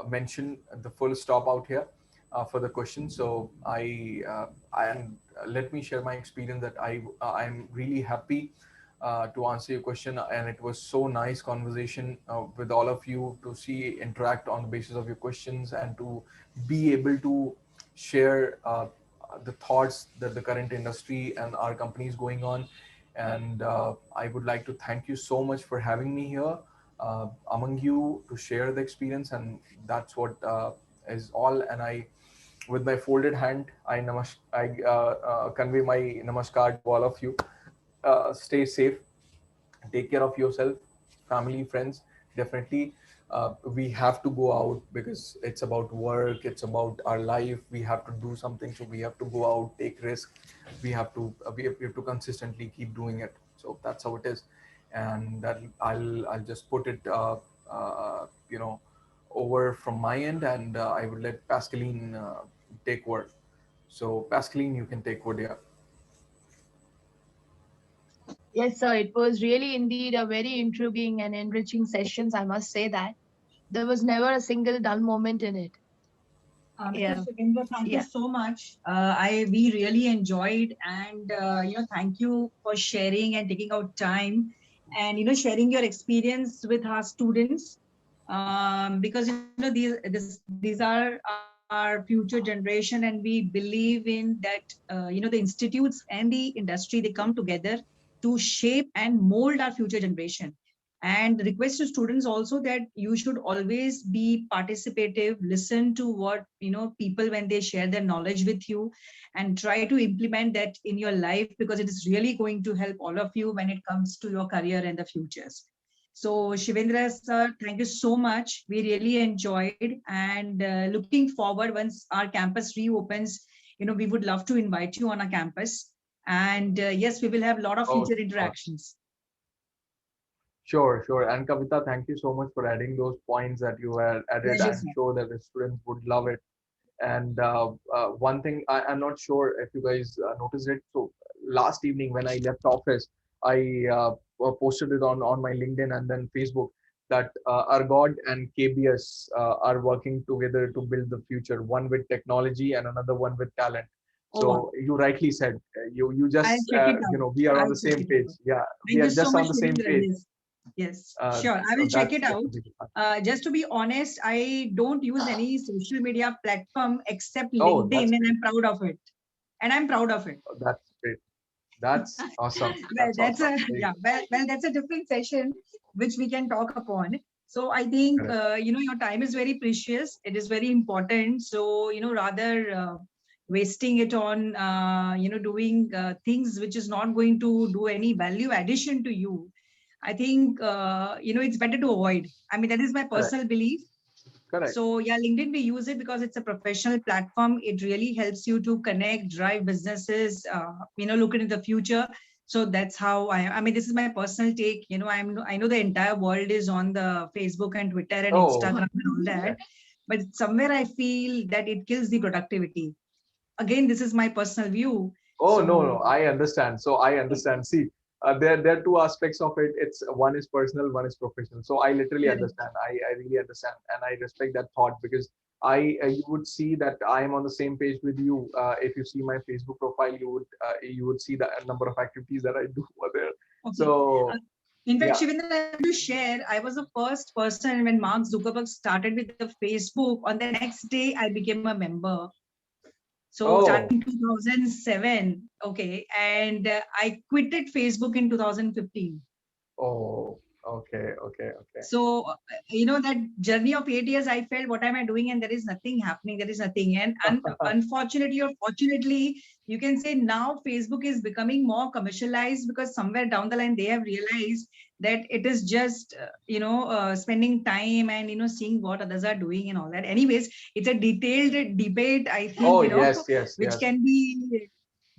mentioned the full stop out here for the question. So I am let me share my experience that I'm really happy to answer your question, and it was so nice conversation with all of you to see interact on the basis of your questions, and to be able to share the thoughts that the current industry and our company is going on. And I would like to thank you so much for having me here among you to share the experience. And that's what is all. And I, with my folded hand, I convey my namaskar to all of you. Stay safe, take care of yourself, family, friends. Definitely we have to go out because it's about work, it's about our life. We have to do something, so we have to go out, take risk. We have to consistently keep doing it. So that's how it is. And that I'll just put it over from my end. And I would let Pascaline take word. So Pascaline, you can take word. Yeah. Yes, sir. It was really indeed a very intriguing and enriching sessions. I must say that there was never a single dull moment in it. Mr. Yeah. Shivendra, thank you Yeah. so much. We really enjoyed, and thank you for sharing and taking out time, and sharing your experience with our students. Because these are our future generation, and we believe in that. The institutes and the industry, they come together to shape and mold our future generation. And request to students also that you should always be participative, listen to what people when they share their knowledge with you, and try to implement that in your life, because it is really going to help all of you when it comes to your career and the futures. So Shivendra sir, thank you so much, we really enjoyed. And looking forward, once our campus reopens, we would love to invite you on our campus. And yes, we will have a lot of Oh, future sure. interactions. Sure, sure. And Kavita, thank you so much for adding those points that you had added. Pleasure, I'm sir. sure that the students would love it. And one thing, I'm not sure if you guys noticed it. So last evening when I left office, I posted it on my LinkedIn and then Facebook that Ergode and KBS are working together to build the future, one with technology and another one with talent. Oh, wow. So you rightly said, you I'll just, check it out. we are on I'll the check same it page. out. Yeah, we Thank are you so just much, on the same Shivendra. page. Yes, yes, sure. I So will check it that's out. completely fine. Just to be honest, I don't use any social media platform except Oh, LinkedIn, that's and great. I'm proud of it. And I'm proud of it. That's great. That's awesome. Well, That's that's awesome. a Very yeah. good. Well, that's a different session which we can talk upon. So I think Correct. your time is very precious. It is very important. So rather wasting it on doing things which is not going to do any value addition to you. I think it's better to avoid. I mean, that is my Correct. personal belief. Correct. So yeah, LinkedIn, we use it because it's a professional platform. It really helps you to connect, drive businesses, look into the future. So that's how I mean, this is my personal take. I know the entire world is on the Facebook and Twitter and Oh, Instagram and all yeah. that, but somewhere I feel that it kills the productivity. Again, this is my personal view. Oh, no, So no. I understand. So I understand. See, there are two aspects of it. It's one is personal, one is professional. So I literally correct. understand. I really understand, and I respect that thought because you would see that I am on the same page with you. If you see my Facebook profile, you would see the number of activities that I do over there. Okay. So In fact, yeah. Shivendra, I want to share, I was the first person when Mark Zuckerberg started with the Facebook. On the next day, I became a member. So Oh. starting 2007, okay, and I quitted Facebook in 2015. Oh, okay. So, that journey of 8 years, I felt, what am I doing? And there is nothing happening. There is nothing. And unfortunately or fortunately, you can say now Facebook is becoming more commercialized, because somewhere down the line, they have realized that it is just, spending time and, seeing what others are doing and all that. Anyways, it's a detailed debate, I think, Oh, yes. which can be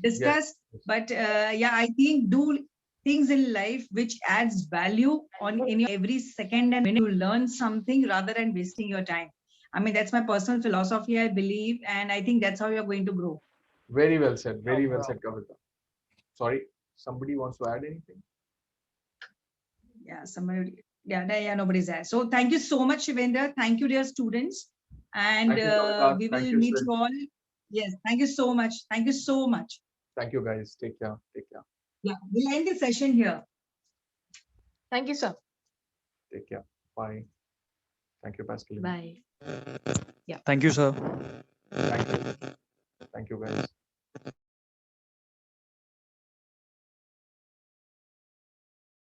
discussed. Yes. But yeah, I think do things in life which adds value in your every second, and when you learn something rather than wasting your time. I mean, that's my personal philosophy, I believe, and I think that's how you're going to grow. Very well said. Very well said, Kavita. Sorry, somebody wants to add anything? Yeah, somebody. Yeah, nobody's there. So thank you so much, Shivendra. Thank you, dear students, and Thank you, Kavita. we Thank will you, meet Sid. you all. Yes, thank you so much. Thank you so much. Thank you, guys. Take care. Yeah, we'll end the session here. Thank you, sir. Take care. Bye. Thank you, Pascaline. Bye. Thank you, sir. Thank you. Thank you, guys.